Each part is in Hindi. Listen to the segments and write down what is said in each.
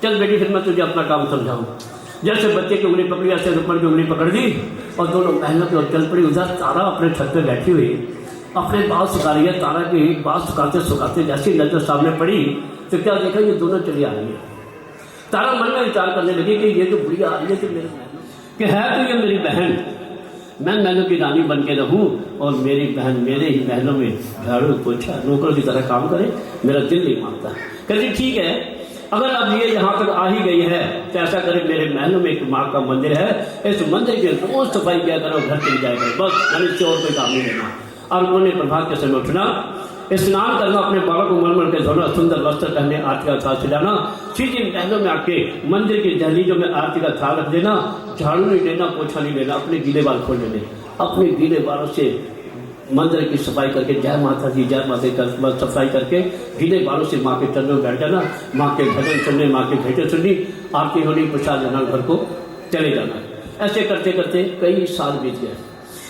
चल बेटी फिर मैं तुझे अपना काम समझाऊँ। जैसे बच्चे की उंगली पकड़ी ऐसे रुक्मण की उंगली पकड़ दी और दोनों बहनों की ओर चल पड़ी। उधर तारा अपने छत पे बैठी हुई अपने बाल सुखा रही है। तारा की बाल सुखाते सुखाते जैसी नजर सामने पड़ी तो क्या देखा, ये दोनों चली आ रही है। तारा मन में विचार करने लगी कि ये तो बुढ़िया आ रही है, तो मेरे कि है तो ये मेरी बहन, मैं महलों की रानी बन के रहूँ और मेरी बहन मेरे ही महलों में झाड़ू पोछा नौकरों की तरह काम करे, मेरा दिल नहीं मानता। कहती ठीक है, अगर अब ये यहाँ तक आ ही गई है तो ऐसा करे, मेरे महलों में एक माँ का मंदिर है, इस मंदिर की रोज सफाई किया करो, घर चली जाया करो, बस मैंने इससे और कोई काम नहीं लेना। और उन्होंने प्रभात के समय उठना, स्नान करना, अपने बाबा को मलमल के धोना, सुंदर वस्त्र पहने, आरती का थाल सजाना, सीधी महलों में आके मंदिर की दहलीजों में आरती का थाल रख देना, झाड़ू नहीं देना, पोछा नहीं देना, अपने गीले बाल खोल लेने, अपने गीले बालों से मंदिर की सफाई करके जय माता दी जय माता दी सफाई करके गीले बालों से माँ के चरणों में बैठ जाना, माँ के भजन सुनने, माँ के भेंटें सुननी, आरती होनी, प्रसाद लेना, घर को चले जाना। ऐसे करते करते कई साल बीत गए।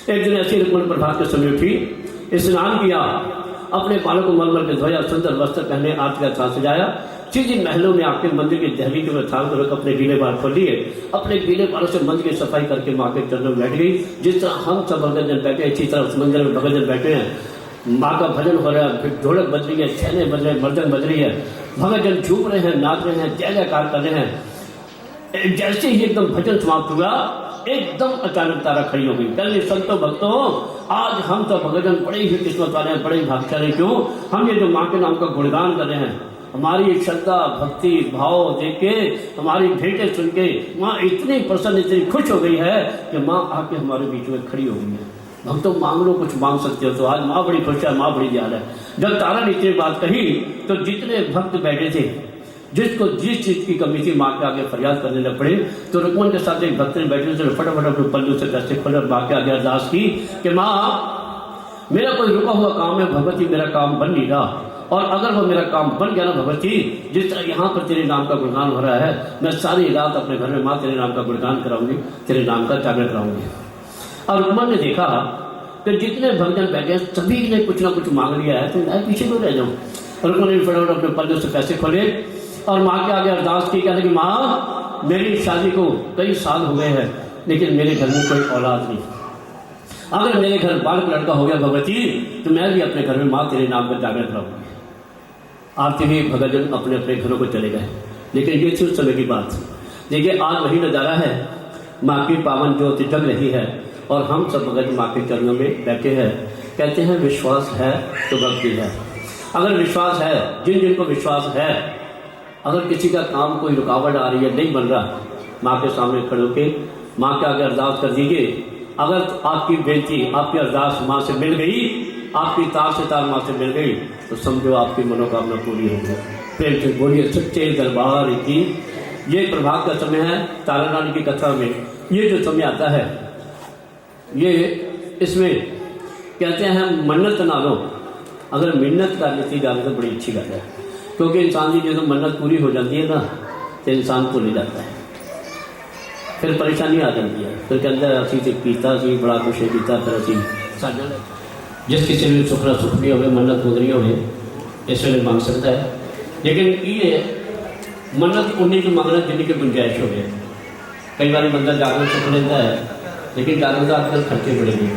एक दिन ऐसी रुक्मणी प्रभात के समय उठी, स्नान किया, अपने बालों को मलमल के धोया, सुंदर वस्त्र पहने, आरती का थाल सजाया, सीधी महलों में आके मंदिर की दहलीज में थाल को रख अपने गीले बाल खोल लिए, अपने गीले बालों से मंदिर की सफाई करके माँ के चरणों में बैठ गई। जिस तरह हम सब भगतजन बैठे इसी तरह उस मंदिर में भगतजन बैठे हैं, माँ का भजन हो रहा है, ढोलक बज रही है, छेने बज रहे हैं, मर्दन बज रही है, भगतजन झूम रहे हैं, नाच रहे हैं, जय जयकार कर रहे हैं। जैसे ही एकदम भजन समाप्त हुआ, एकदम अचानक तारा खड़ी हो गई। कल संतों भक्तों, आज हम तो भगतजन बड़े ही किस्मत वाले हैं, बड़े ही भाग्यशाली। क्यों? हम ये जो माँ के नाम का गुणगान कर रहे हैं, हमारी श्रद्धा भक्ति भाव देख के, हमारी भेंटें सुन के माँ इतनी प्रसन्न, इतनी खुश हो गई है कि माँ आके हमारे बीच में खड़ी हो गई है। भक्तों मांग लो, कुछ मांग सकते हो तो आज माँ बड़ी खुश है, माँ बड़ी दयाल है। जब तारा ने इतनी बात कही तो जितने भक्त बैठे थे, जिसको जिस चीज की कमी थी, माँ के आगे फरियाद करने लग पड़े। तो रुक्मण के साथ एक भक्त ने बैठे थे, फटाफट अपने पल्लू से कैसे खोले, माँ के आगे अरदास की कि माँ मेरा कोई रुका हुआ काम है भगवती, मेरा काम बन नहीं रहा, और अगर वो मेरा काम बन गया ना भगवती, जिस तरह यहाँ पर तेरे नाम का गुणगान हो रहा है, मैं सारी रात अपने घर में माँ तेरे नाम का गुणगान कराऊंगी, तेरे नाम का जागरण कराऊंगी। और रुक्मण ने देखा कि जितने भक्तजन बैठे सभी ने कुछ ना कुछ मांग लिया है, तो मैं पीछे क्यों रह जाऊँ। रुक्मण ने फटाफट अपने पल्लू से पैसे खोले और माँ के आगे अरदास की, कहने की माँ मेरी शादी को कई साल हो गए हैं, लेकिन मेरे घर में कोई औलाद नहीं, अगर मेरे घर बालक लड़का हो गया भगवती, तो मैं भी अपने घर में माँ तेरे नाम का जागरण कराऊंगी। आरती हुई, भगतजन अपने अपने घरों को चले गए। लेकिन ये थी उस समय की बात। देखिए आज वही नज़ारा है, माँ की पावन ज्योति जग रही है और हम सब भगत माँ के चरणों में बैठे हैं। कहते हैं विश्वास है तो भक्ति है। अगर विश्वास है, जिन जिनको विश्वास है, अगर किसी का काम कोई रुकावट आ रही है, नहीं बन रहा, माँ के सामने खड़े होकर माँ के आगे अरदास कर दीजिए। अगर आपकी बेनती, आपकी अरदास माँ से मिल गई, आपकी तार से तार माँ से मिल गई, तो समझो आपकी मनोकामना पूरी हो गई। प्रेम से बोलिए सच्चे दरबार की। ये प्रभात का समय है। तारा रानी की कथा में ये जो समय आता है, ये इसमें कहते हैं मन्नत ना लो, अगर मिन्नत कर लेती जाए तो बड़ी अच्छी बात है, क्योंकि इंसान की जो मन्नत पूरी हो जाती है ना, तो इंसान भूल जाता है, फिर परेशानी आ जाती है। फिर कहते हैं असी तो पीता सी बड़ा कुछ पीता, फिर असी साझा जिस किसी भी सुखना सुखनी हो, मन्नत पूरी हो, इस वे मांग सकता है। लेकिन ये मन्नत उन्नी की मांगना जिन्नी की गुंजाइश हो गई। कई बार बंदा जागरण सुख लेता है, लेकिन जागरण का आजकल खर्चे बड़े हैं।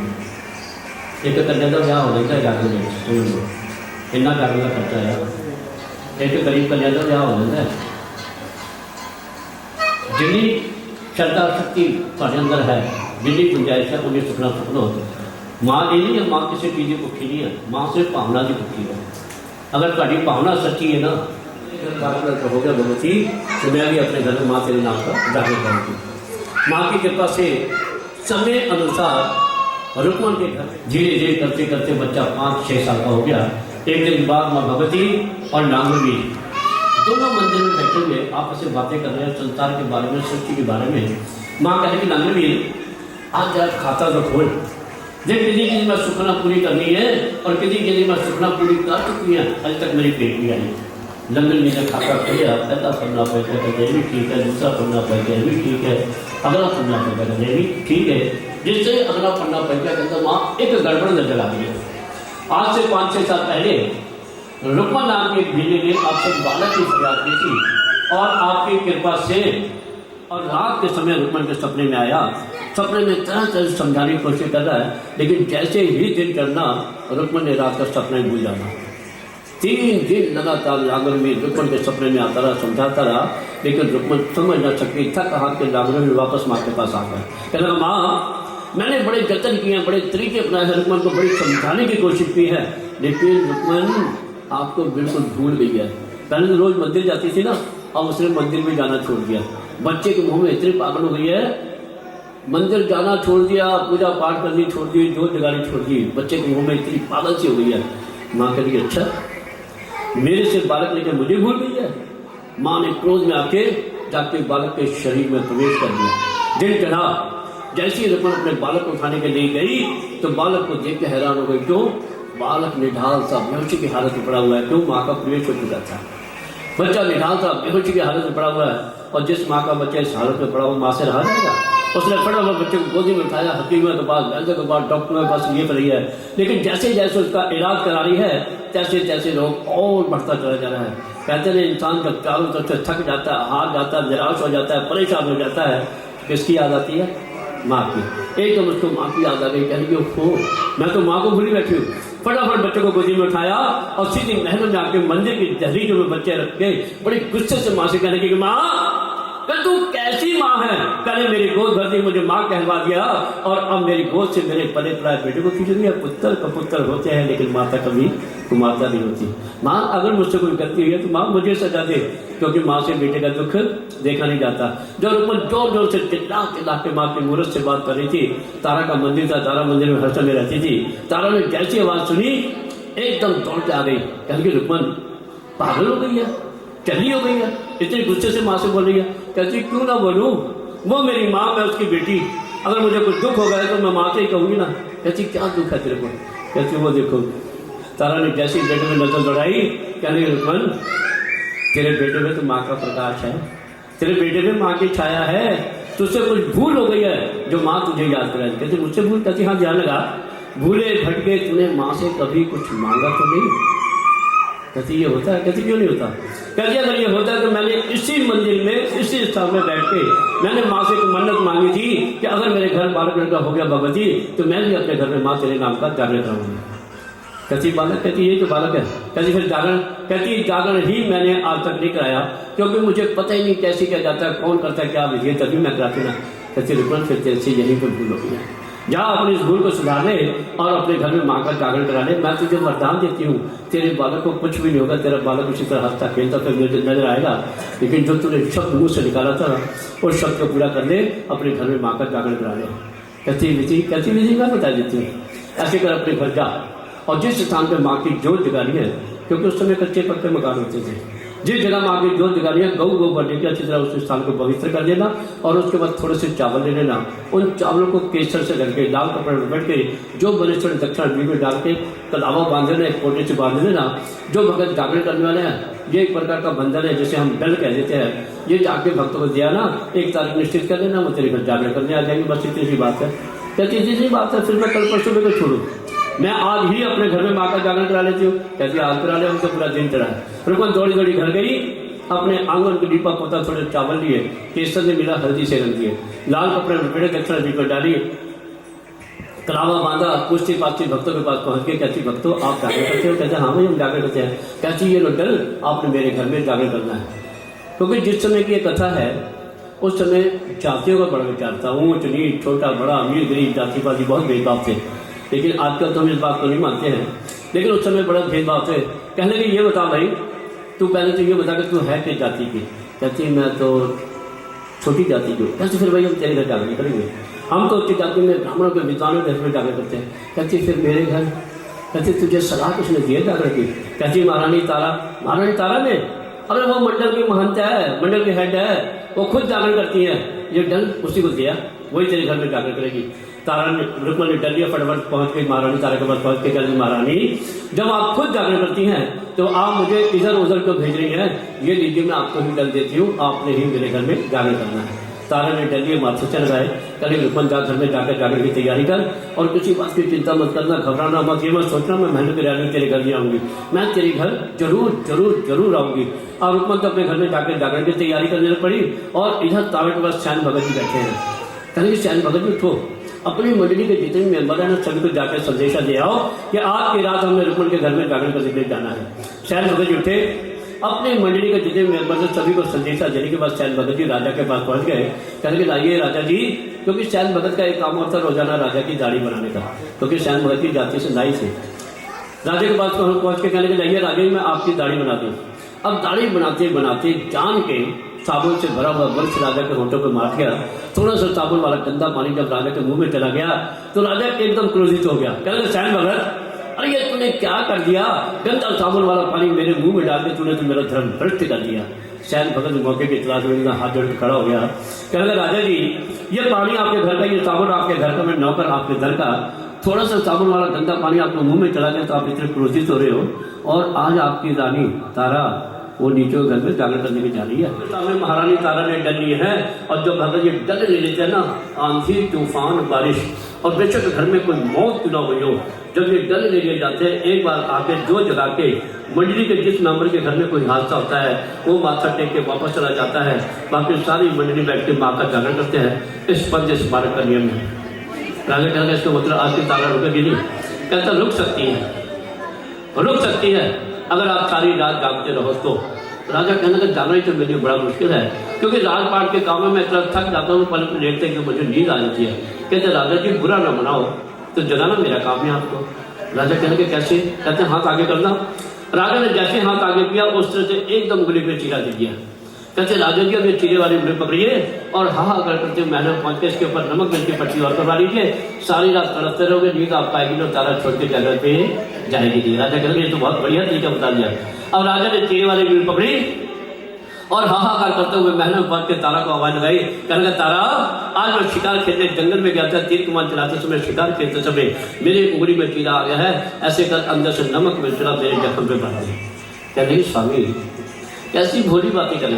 एक कन्या का ब्याह हो जाता है जागरण में, समझ लो इन्ना जागरण का खर्चा है। एक गरीब कन्या का ब्याह हो जाता है। जिन्नी श्रद्धा शक्ति ਤੁਹਾਡੇ अंदर है, जिन्नी गुंजाइश है, उन्नी सुखना सुखना होता है। माँ ये नहीं है, माँ किसी चीज़ की भुखी नहीं है, माँ सिर्फ भावना की भुखी है। अगर तुम्हारी भावना सच्ची है ना, हो गया भगवती, तो मैं भी अपने घर में माँ तेरे नाम का जागरण करूँगी। माँ की कृपा से समय अनुसार रुक्मण के घर धीरे धीरे करते करते बच्चा 5-6 साल का हो गया। एक दिन बाद माँ भगवती और नागवी दोनों मंदिर में बैठे हुए आपस में बातें कर रहे हैं, संसार के बारे में, सृष्टि के बारे में। माँ कहने की नागवी आज आज खाता तो खोल, देख किसी की मैं सुखना पूरी करनी है और किसी के लिए मैं सुखना पूरी कर चुकी है, अभी तक मेरी पेट नहीं आई। लंदन में खाता खोलिया, पहला पन्ना पैसा कहते भी ठीक है, दूसरा पन्ना पैसा भी ठीक है, अगला पन्ना पैसा कहते भी ठीक है। जिससे अगला पन्ना पैसा कहता माँ एक गड़बड़ नजर आ गई है। आज से 5-6 साल पहले रुक्मण नाम के एक बिल्ली ने आपसे बालक की फरियाद की थी और आपकी कृपा से। और रात के समय रुक्मन के सपने में आया। सपने में तरह तरह से समझाने की कोशिश कर रहा है, लेकिन जैसे ही दिन चढ़ना रुक्मन ने रात का सपना ही भूल जाना। 3 दिन लगातार जागरण में रुक्मन के सपने में आता रहा, समझाता रहा, लेकिन रुक्मन समझ न सकी। थक हाथ के जागरण में वापस माँ के पास आ गया। कहने लगा, माँ मैंने बड़े जतन किए हैं, बड़े तरीके अपनाए हैं, रुक्मन को बड़ी समझाने की कोशिश की है, लेकिन रुक्मन आपको बिल्कुल भूल गई है। पहले तो रोज मंदिर जाती थी ना, अब उसने मंदिर में जाना छोड़ दिया। बच्चे के मुंह में इतनी पागल हो गई है, मंदिर जाना छोड़ दिया, पूजा पाठ करनी छोड़ दी, जोत जगानी छोड़ दी, बच्चे के मुंह में इतनी पागल सी हो गई है। माँ कह रही है, अच्छा मेरे से बालक लेकर मुझे भूल गई है। माँ ने क्रोध में आके जाके बालक के शरीर में प्रवेश कर दिया। दिन चढ़ा, जैसे ही रुक्मन अपने बालक को उठाने के लिए गई तो बालक को देख के हैरान हो गई। क्यों? बालक निढाल सा बेहोशी की हालत में पड़ा हुआ है। क्यों? माँ का प्रवेश हो चुका था। बच्चा निढाल सा बेहोशी की हालत में पड़ा हुआ है, और जिस माँ का बच्चा इस हालत में पड़ा हुआ, माँ से रहा जाएगा? उसने फटाफट बच्चे को गोदी में उठाया, हकीम के पास, वैद्य के पास, डॉक्टर के पास ये कर रही है, लेकिन जैसे जैसे उसका इलाज करा रही है तैसे तैसे रोग और बढ़ता चला जा रहा है। कहते हैं इंसान जब चारों तरफ से थक जाता है, हार जाता है, निराश हो जाता है, परेशान हो जाता है, किसकी याद आती है? माँ की। एकदम उसको माँ की याद आ गई। कहने की हो, मैं तो माँ को भूली बैठी हूँ। फटाफट बच्चे को गोदी में उठाया और सीधी महल में आके मंदिर की दहलीजों में बच्चे रख के बड़ी गुस्से से माँ से कहने की, माँ तू कैसी माँ है? पहले मेरी गोद भर दी, मुझे माँ कहलवा दिया, और अब मेरी गोद से मेरे पले पलाए बेटे को खींच दिया। पुत्र का पुत्र होते हैं, लेकिन माता कभी कुमारता नहीं होती। माँ अगर मुझसे कोई गलती हुई है तो माँ मुझे सजा दे, क्योंकि माँ से बेटे का दुख देखा नहीं जाता। जो रुक्मन जोर जोर से चिल्ला चिल्ला के माँ की मूर्त से बात कर रही थी, तारा का मंदिर था, तारा मंदिर में हर समय रहती थी। तारा ने जैसी आवाज सुनी एकदम दौड़ के आ गई। कहने की, रुक्मन पागल हो गई है, चली हो गई है, इतने गुस्से से माँ से बोल रही है। कहती, क्यों ना बोलूं, वो मेरी माँ, मैं उसकी बेटी, अगर मुझे कुछ दुख होगा तो मैं माँ से ही कहूंगी ना। कहती, क्या दुख है तेरे को? कहती, वो देखो। तारा ने जैसे ही बेटे में नजर दौड़ाई, कहने, रुक्मन तेरे बेटे में तो माँ का प्रकाश है, तेरे बेटे में माँ की छाया है, तुझसे कुछ भूल हो गई है जो माँ तुझे याद कराई। कहती, मुझसे भूल? कहती, हाँ ध्यान लगा, भूले भटके तूने माँ से कभी कुछ मांगा तो नहीं? कहती, ये होता है? कहती, क्यों नहीं होता? कहती, अगर ये होता है तो मैंने इसी मंदिर में इसी स्थान में बैठ के मैंने माँ से एक मन्नत मांगी थी कि अगर मेरे घर बालक लड़का हो गया भगवती, तो मैं भी अपने घर में माँ तेरे नाम का जागरण कराऊंगी। कहती, बालक? कहती, ये तो बालक है। कहती, फिर जागरण? कहती, जागरण ही मैंने आज तक नहीं कराया, क्योंकि मुझे पता ही नहीं कैसे किया जाता है, कौन करता है, क्या विधि है, तभी मैं कराती ना। कहती, रुक्मन फिर तेरे से यहीं पर भूल हो गई है, जा अपनी इस भूल को सुधार ले और अपने घर में माँ का जागरण करा ले। मैं तुझे वरदान देती हूँ, तेरे बालक को कुछ भी नहीं होगा, तेरा बालक उसी तरह हंसता खेलता फिर मुझे नजर आएगा, लेकिन जो तूने शब्द मुँह से निकाला था उस शब्द को पूरा कर ले, अपने घर में माँ का जागरण करा ले। कहती, विधि? कहती, विधि मैं बता देती हूँ। ऐसे कर अपने घर जा, और जिस स्थान पर माँ की जोत जगानी है, क्योंकि उस समय कच्चे पक्के मकान होते थे, जिस जगह माँ की जोत जगानी है, गौ गोबर लेके अच्छी तरह उस स्थान को पवित्र कर देना, और उसके बाद थोड़े से चावल ले लेना। उन चावलों को केसर से ढक के, लाल कपड़े में बैठ के, जो बने छोटे दक्षिण बीच में डाल के कलावा बांध देना, एक पोटे से बांध देना। जो भगत जागरण करने वाले हैं, ये एक प्रकार का बंधन है, जिसे हम डल कह देते हैं, ये जाके भक्तों को दिया ना, एक तारीख निश्चित कर देना, वो तेरे घर जागरण करने आ जाएंगे। बस इतनी सी बात है। कहती, इतनी बात है, फिर मैं कल परसों में छोड़ू, मैं आज ही अपने घर में माँ का जागरण करा लेती हूँ। कहती, आज करा ले, उनसे पूरा दिन चढ़ा। रुक्मन दौड़ी दौड़ी घर गई, अपने आंगन को दीपा पोता, थोड़े चावल लिए, केसर से मिला, हल्दी से रंग दिए, लाल कपड़े में पेड़े दक्षिणा दीप डाली, कलावा बांधा, पूछती पाछती भक्तों के पास पहुंच के कहती, भक्तों आप जागरण करते हो? कहते, हाँ भाई हम जागरण करते हैं। कहती, ये लो डल, आपने मेरे घर में जागरण करना है। क्योंकि जिस समय की ये कथा है उस समय जातियों का बड़ा विचार था, ऊंच नीच, छोटा बड़ा, अमीर गरीब, जाति पाति बहुत भेदभाव थे। लेकिन आजकल तो हम इस बात को नहीं मानते हैं, लेकिन उस समय बड़ा भेदभाव थे। कहने की, ये बता भाई, तू पहले तो ये बता कि तू है किस जाति की? कहती, मैं तो छोटी जाति की हूँ। कहती, फिर भाई हम तेरे घर जागरण करेंगे, हम तो उच्च जाति में ब्राह्मणों के विद्वानों के घर में जागरण करते हैं। कहती, फिर मेरे घर? कहती, तुझे सलाह किसने दी है जागरण की? कहती, महारानी तारा। महारानी तारा ने? अरे वो मंडल की महंत है, मंडल की हेड है, वो खुद जागरण करती है, ये डल उसी को दिया, वही तेरे घर में जागरण करेगी। तारा ने, रुक्मन ने डल लिया, फटाफट पहुंच गई महारानी तारा के पास पहुंच के कहती, महारानी जब आप खुद जागरण करती हैं तो आप मुझे इधर उधर क्यों भेज रही हैं? ये लीजिए, मैं आपको ही डल देती हूँ, आपने ही मेरे घर में जागरण करना है। तारा ने डल लिए, माथे से लगाए। कल रुकमन जा घर में जाकर जाकर की तैयारी कर और किसी बात की चिंता मत करना, घबराना मत, ये मत सोचना मैं मेहनत कराने तेरे घर नहीं आऊँगी, मैं तेरे घर जरूर जरूर जरूर आऊँगी। और रुकमन तो अपने घर में जाकर जाकर की तैयारी करने लग पड़ी। और इधर तारा के पास सैन भगत जी बैठे हैं। कहेंगे सैन भगत जी उठो, अपनी मंडली के जितने मेंबर हैं ना सभी को जाकर संदेशा दे आओ कि आज की रात हमें रुकमन के घर में जागरण करने के लिए जाना है। सैन भगत जी उठे, अपनी मंडली के जितने मेंबर थे सभी को संदेशा देने के बाद सैन भगत जी राजा के पास पहुंच गए। कहने लाइए राजा जी, क्योंकि सैन भगत का एक काम होता है रोजाना राजा की दाढ़ी बनाने का, क्योंकि सैन भगत की जाति से नाई से। राजा के पास पहुंच के कहने लाइए राजा जी मैं आपकी दाढ़ी बना दूँ। अब दाढ़ी बनाते बनाते जान के साबुन से भरा हुआ वंश राजा के होठों पर मार गया। थोड़ा सा साबुन वाला गंदा पानी जब राजा के मुंह में चला गया तो राजा एकदम क्रोधित हो गया। कहने सैन भगत, अरे ये तूने क्या कर दिया, गंदा साबुन वाला पानी मेरे मुंह में डाल के तूने तो मेरा धर्म भ्रष्ट कर दिया। सैन भगत मौके की तलाश में हाथ जोड़ के खड़ा हो गया। कहने राजा जी ये पानी आपके घर का, ये साबुन आपके घर का, मैं नौकर आपके घर का, थोड़ा सा साबुन वाला गंदा पानी आपके मुंह में चला गया तो आप इतने क्रोधित हो रहे हो। और आज आपकी रानी तारा वो नीचे घर में जागरण करने की जा रही है। सामने महारानी तारा ने डल ली है और जब भगत ये डल ले लेते हैं ना, आंधी तूफान बारिश और बेशक घर में कोई मौत क्यों ना हुई हो, जब ये डल ले लिए जाते हैं एक बार आके जो जगा के मंडली के जिस मेंबर के घर में कोई हादसा होता है वो माथा टेक के वापस चला जाता है। बाकी सारी मंडली बैठ के माँ का जागरण करते हैं। इस पंच स्मारक का नियम है। राजा कहते इसका मतलब आज की तारा रुकेगी नहीं। कहता रुक सकती है, रुक सकती है अगर आप सारी रात जागते रहो तो। राजा कहने का जागना ही तो मेरे लिए बड़ा मुश्किल है, क्योंकि राजपाट के कामों में इतना थक जाता हूँ पल लेटते कि मुझे नींद आ जाती है। कहते राजा जी बुरा ना मनाओ, तो जगाना मेरा काम है आपको। राजा कहने के कैसे? कहते हाथ आगे करना। राजा ने जैसे हाथ आगे किया उस तरह से एकदम उंगली पे चीरा दे दिया। कहते राजा जी अब ये चीरे वाली उंगली पकड़िए और हाहाकार करते महल पहुंच के इसके ऊपर नमक मिर्च की पट्टी और करवा लीजिए, सारी रात तड़पते रहोगे, नींद आपको आएगी तो तारा छोड़ के जगह पे जाएगी जी। राजा कहेंगे ये तो बहुत बढ़िया तरीका बता दिया। अब राजा ने चीरे वाली उंगली पकड़ी और हाहाकार करते हुए महल में पहुंच के तारा को आवाज लगाई। कहने तारा आज मैं शिकार खेलने जंगल में गया था, तीर कमान चलाते समय शिकार खेलते समय मेरी उंगली में चीरा आ गया है, ऐसे कर अंदर से नमक मिर्च मेरे जख्म पे बढ़ गए। कहने स्वामी कैसी भोली बातें करें,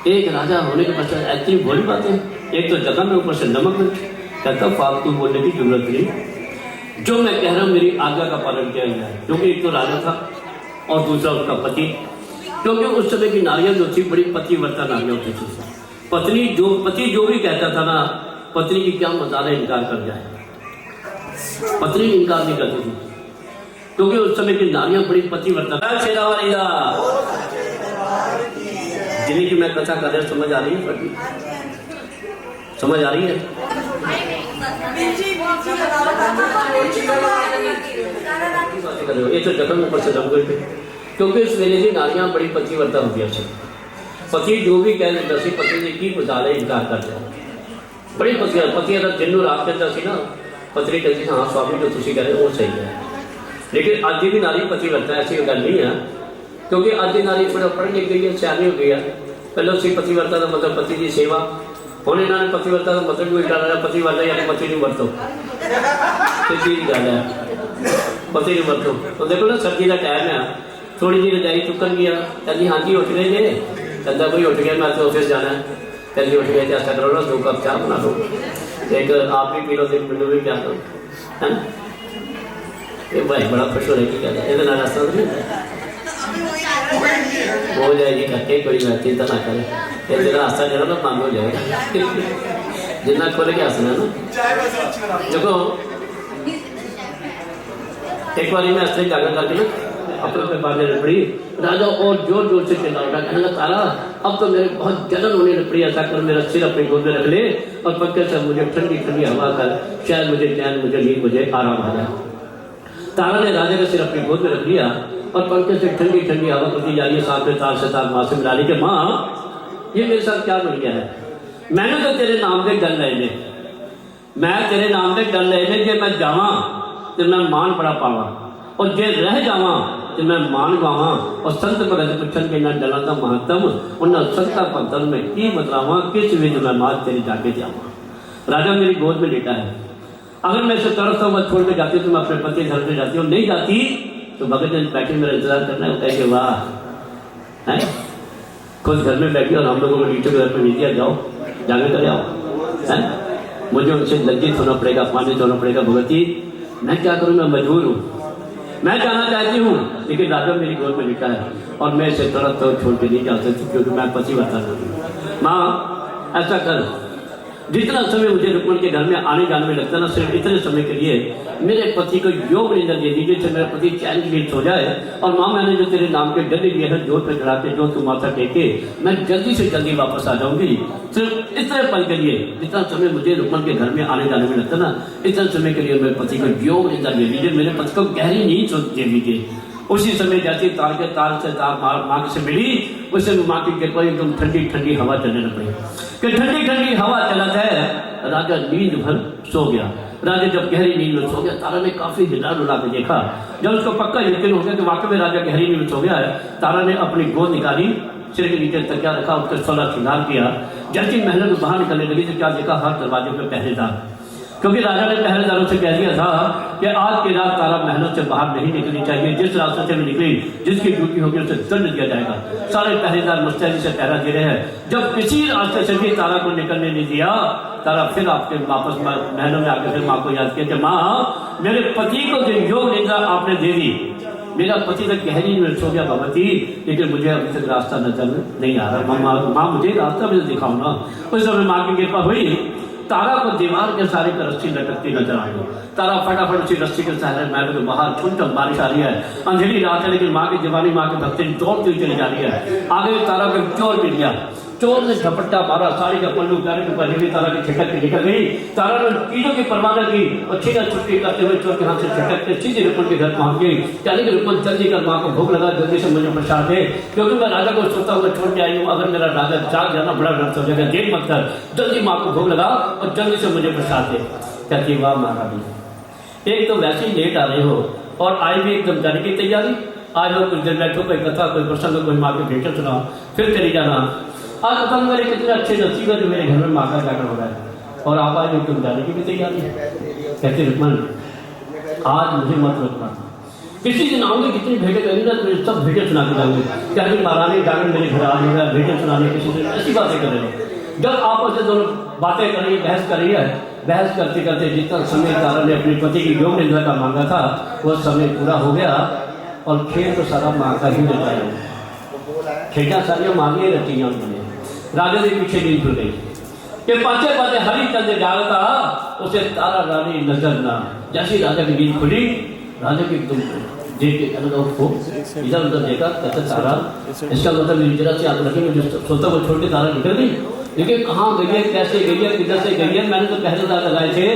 एक राजा होने के पश्चात ऐसी भोली बातें, एक तो जगह में ऊपर से नमक मिर्च। कहता फालतू बोलने की जरूरत नहीं, जो मैं कह रहा हूँ मेरी आज्ञा का पालन किया जाए। क्योंकि एक तो राजा था और दूसरा उसका पति, क्योंकि उस समय की नारियां जो थी बड़ी पतिव्रता नारियां होती थी। पति जो भी कहता था ना, पत्नी की क्या मजाल इनकार कर जाए, पत्नी इनकार नहीं करती थी, क्योंकि उस समय की नारियां बड़ी पतिव्रता। जिन्हीं की मैं कथा कर रहा, समझ आ रही है? समझ आ रही है? ये तो जख्म ऊपर से दम गए, क्योंकि उस वेले की नारियां बड़ी पतिव्रता होती है। पति जो भी कह देता सी, पति ने की मजाले इनकार कर दिया, बड़ी पति अगर दिन रात कहता सी ना, पत्नी कहती हाँ स्वामी जो तुम कह रहे वो सही है। लेकिन आज भी नारी पतिव्रता ऐसी गल नहीं है, क्योंकि आज की नारी बड़ा पढ़ लिख गई है, सियानी हो गई है। पहले उसकी पतिव्रता का मतलब पति की सेवा, होने इन्होंने पतिव्रता का मतलब भी डाला है, पतिव्रता यानी पति नहीं वरतो, चीज गल है पति नहीं वरतो। तो देखो ना सर्दी का टाइम है, थोड़ी जी रजाई चुकन गया, कहती हाँ जी उठ गए जे, कहता कोई उठ गया मैं तो ऑफिस जाना है, कहती उठ गया ऐसा करो ना 2 कप चाह बना लो, एक आप भी पी लो, एक मैंने भी प्या दो, है ना। ये भाई बड़ा खुश हो रहा है, कहता है ये रास्ता नहीं हो जाएगी करके, कोई चिंता ना करे, ये जरा हादसा जरा ना बंद हो जाएगा, जितना खोल के हंसना ना। देखो एक बार मैं ऐसे जाकर करके ना अपने बारे रपड़ी, राजा और जोर जोर से चिल्ला उठा, कहने लगा तारा अब तो मेरे बहुत जलन होने रपड़ी, ऐसा कर मेरा सिर अपने गोद में रख ले और पक्के से मुझे ठंडी ठंडी हवा कर, शायद मुझे चैन, मुझे नींद, मुझे आराम आ जाए। तारा ने राजा का सिर अपने गोद में रख लिया और पंखे से ठंडी ठंडी हवा करती जा रही है, साथ में तार से तार माँ से मिला ली कि माँ ये मेरे साथ क्या बन गया है, मैंने तो तेरे नाम के गल लेने, मैं तेरे नाम के गल लेने, जे मैं जावा तो मैं मान बड़ा पावा और जे रह जावा तो मैं मान गावा। और संत भगत पुछन के ना गलों का महत्व, उन्हें संता भगतन में की बतलावा, किस विध मैं मात तेरी जाके जावा। राजा मेरी गोद में लेटा है, अगर मैं इसे तरफता हुआ छोड़ के जाती तो मैं अपने पति घर पे जाती हूँ, नहीं जाती तो भगत जन बैठे मेरा इंतजार करना है, कहे वाह है खुद घर में बैठी और हम लोगों को नीचे घर पर नहीं दिया, जाओ जाके कर आओ है। मुझे उनसे लज्जित होना पड़ेगा, अपमानित होना पड़ेगा। भगवती मैं क्या करूँ, मैं मजबूर हूँ, मैं जाना चाहती हूँ, लेकिन राजा मेरी गोद में लिखा है और मैं इसे तुरंत तो छोड़ के नहीं जा सकती क्योंकि मैं पतिव्रता हूँ। माँ ऐसा कर, जितना समय मुझे रुक्मण के घर में आने जाने में लगता है ना, सिर्फ इतने समय के लिए मेरे पति को योग निंदा दे दीजिए जिससे मेरा पति चैन की नींद सो जाए। और माँ मैंने जो तेरे नाम के डंडे लिए हैं जोत पे चढ़ा के जो तू माथा टेके, मैं जल्दी से जल्दी वापस आ जाऊंगी। सिर्फ इतने पल के लिए, जितना समय मुझे रुक्मण के घर में आने जाने में लगता है ना, इतने समय के लिए मेरे पति को योग निंदा दे दीजिए, मेरे पति को गहरी नींद दे दीजिए। उसी समय जैसे तार के तार से तार माँ से मिली, उसे माँ की कृपा एकदम ठंडी ठंडी हवा चलने लग पड़ी कि ठंडी ठंडी हवा चला जाए। राजा नींद भर सो गया। राजा जब गहरी नींद में सो गया, तारा ने काफी हिला डुला के देखा। जब उसको पक्का यकीन हो गया कि वाकई में राजा गहरी नींद में सो गया है, तारा ने अपनी गोद निकाली, सिर के नीचे तकिया रखा, उसका 16 श्रृंगार किया। जैसे महल में बाहर निकलने लगी तो क्या देखा, हर दरवाजे पे पहरेदार, क्योंकि राजा ने पहरेदारों से कह दिया था कि आज की रात तारा महलों से बाहर नहीं निकलनी चाहिए, जिस रास्ते से भी निकली जिसकी ड्यूटी होगी उसे दंड दिया जाएगा। सारे पहरेदार मुस्तैदी से पहरा दे रहे हैं। जब किसी रास्ते से भी तारा को निकलने नहीं दिया, तारा फिर आपके वापस महलों में आकर फिर माँ को याद किया कि माँ मेरे पति को जो योग निंदा आपने दे दी, मेरा पति तक गहरी में सो गया भगवती, लेकिन मुझे अभी तक रास्ता नजर नहीं आ रहा। माँ मुझे रास्ता भी दिखाओ ना। उस समय माँ की कृपा हुई, तारा को दीवार के सारे पर रस्सी लटकती नजर आई। तारा फटाफट उसी रस्सी के सहारे महल के बाहर छुटम बारिश आ रही है, अंधेरी रात है, लेकिन माँ की जवानी माँ की भक्ति दौड़ती हुई चली जा रही है। आगे तारा को चोर मिल गया, चोर ने झपट्टा मारा, साड़ी का पल्लू पैर के ऊपर हिली, तारा की छिटक के निकल गई। तारा ने चीजों की परवाह न की और छीना छुट्टी करते हुए चोर के हाथ से छिटक के सीधे रुक्मण के घर पहुंच गई। कहने के रुक्मण जल्दी कर, माँ को भूख लगा, जल्दी से मुझे प्रसाद दे, क्योंकि मैं राजा को सोता हुआ छोड़ के आई हूँ। अगर मेरा राजा जाग जाना बड़ा डर हो जाएगा, देर मत कर, जल्दी माँ को भूख लगा और जल्दी से मुझे प्रसाद दे। कहती वाह महारानी, एक तो वैसे ही लेट आ रहे हो और आए भी एकदम जाने की तैयारी। आज हो कुछ देर बैठो, कोई कथा कोई प्रसंग कोई माँ के भेंट सुनाओ, फिर चली जाना। आज पता मेरे कितने अच्छे नसीब है जो मेरे घर में माँ का जाकर हो रहा है और आप आज तुम जाने की भी तैयारी है। कहते रुक्मण आज मुझे मत रोकना, किसी दिन आऊंगी, कितनी भेंटें करेंगे ना तुम्हें सब भेंटें सुना के जाऊंगे। क्या महारानी जाकर मेरे घर आ जाएगा, भेंटें सुनाने किसी दिन ऐसी बातें कर रहे हो। जब आपस में दोनों बातें कर रही है, बहस कर रही है, बहस करते करते जितना समय तारा ने अपने पति की योग निंदा का मांगा था वह समय पूरा हो गया और खेल तो सारा माँ का ही रहता है। खेटा सारियाँ मांगिए रचियाँ उन्होंने। राजा के पीछे नींद खुल गई कि पाचे पाचे हरी चंद डालता उसे तारा रानी नजर ना। जैसी राजा की नींद खुली, राजा की तुम देख के इधर उधर देखा, कहते तारा, इसका मतलब जरा से आग लगी, मुझे सोता को छोड़ के तारा निकल गई, लेकिन कहाँ गई है, कैसे गई है, किधर से गई है, मैंने तो पहरेदार लगाए थे।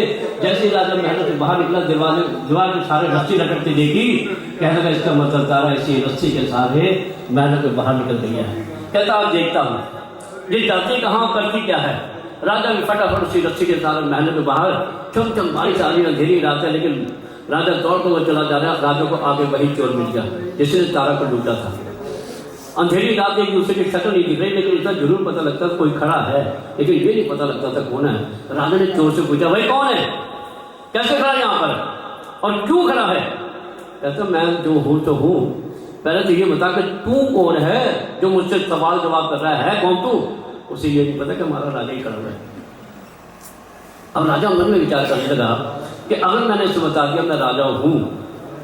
जैसे राजा महल से बाहर निकला, दीवार के सारे रस्सी लटकती देखी, कहने लगा इसका मतलब तारा इसी रस्सी के सहारे महल के बाहर निकल गई है। कहता आप देखता हूँ ये जाती कहाँ करती क्या है। राजा भी फटाफट उसी रस्सी के साथ महल के बाहर, चम चम बारिश आ रही, अंधेरी रात है, लेकिन राजा दौड़ते हुए चला जा रहा है। राजा को आगे वही चोर मिल गया जिसने तारा को लूटा था। अंधेरी रात एक दूसरे की शक्ल नहीं दिख रही, लेकिन इतना जरूर पता लगता था कोई खड़ा है, लेकिन ये नहीं पता लगता था कौन है। राजा ने चोर से पूछा भाई कौन है, कैसे खड़ा यहाँ पर और क्यों खड़ा है। कहता मैं जो हूँ तो हूँ, पहले तो ये बता कि तू कौन है जो मुझसे सवाल जवाब कर रहा है, कौन तू। उसे ये नहीं पता कि हमारा राजा ही खड़ा है। अब राजा मन में विचार करने लगा कि अगर मैंने इसे बता दिया मैं राजा हूँ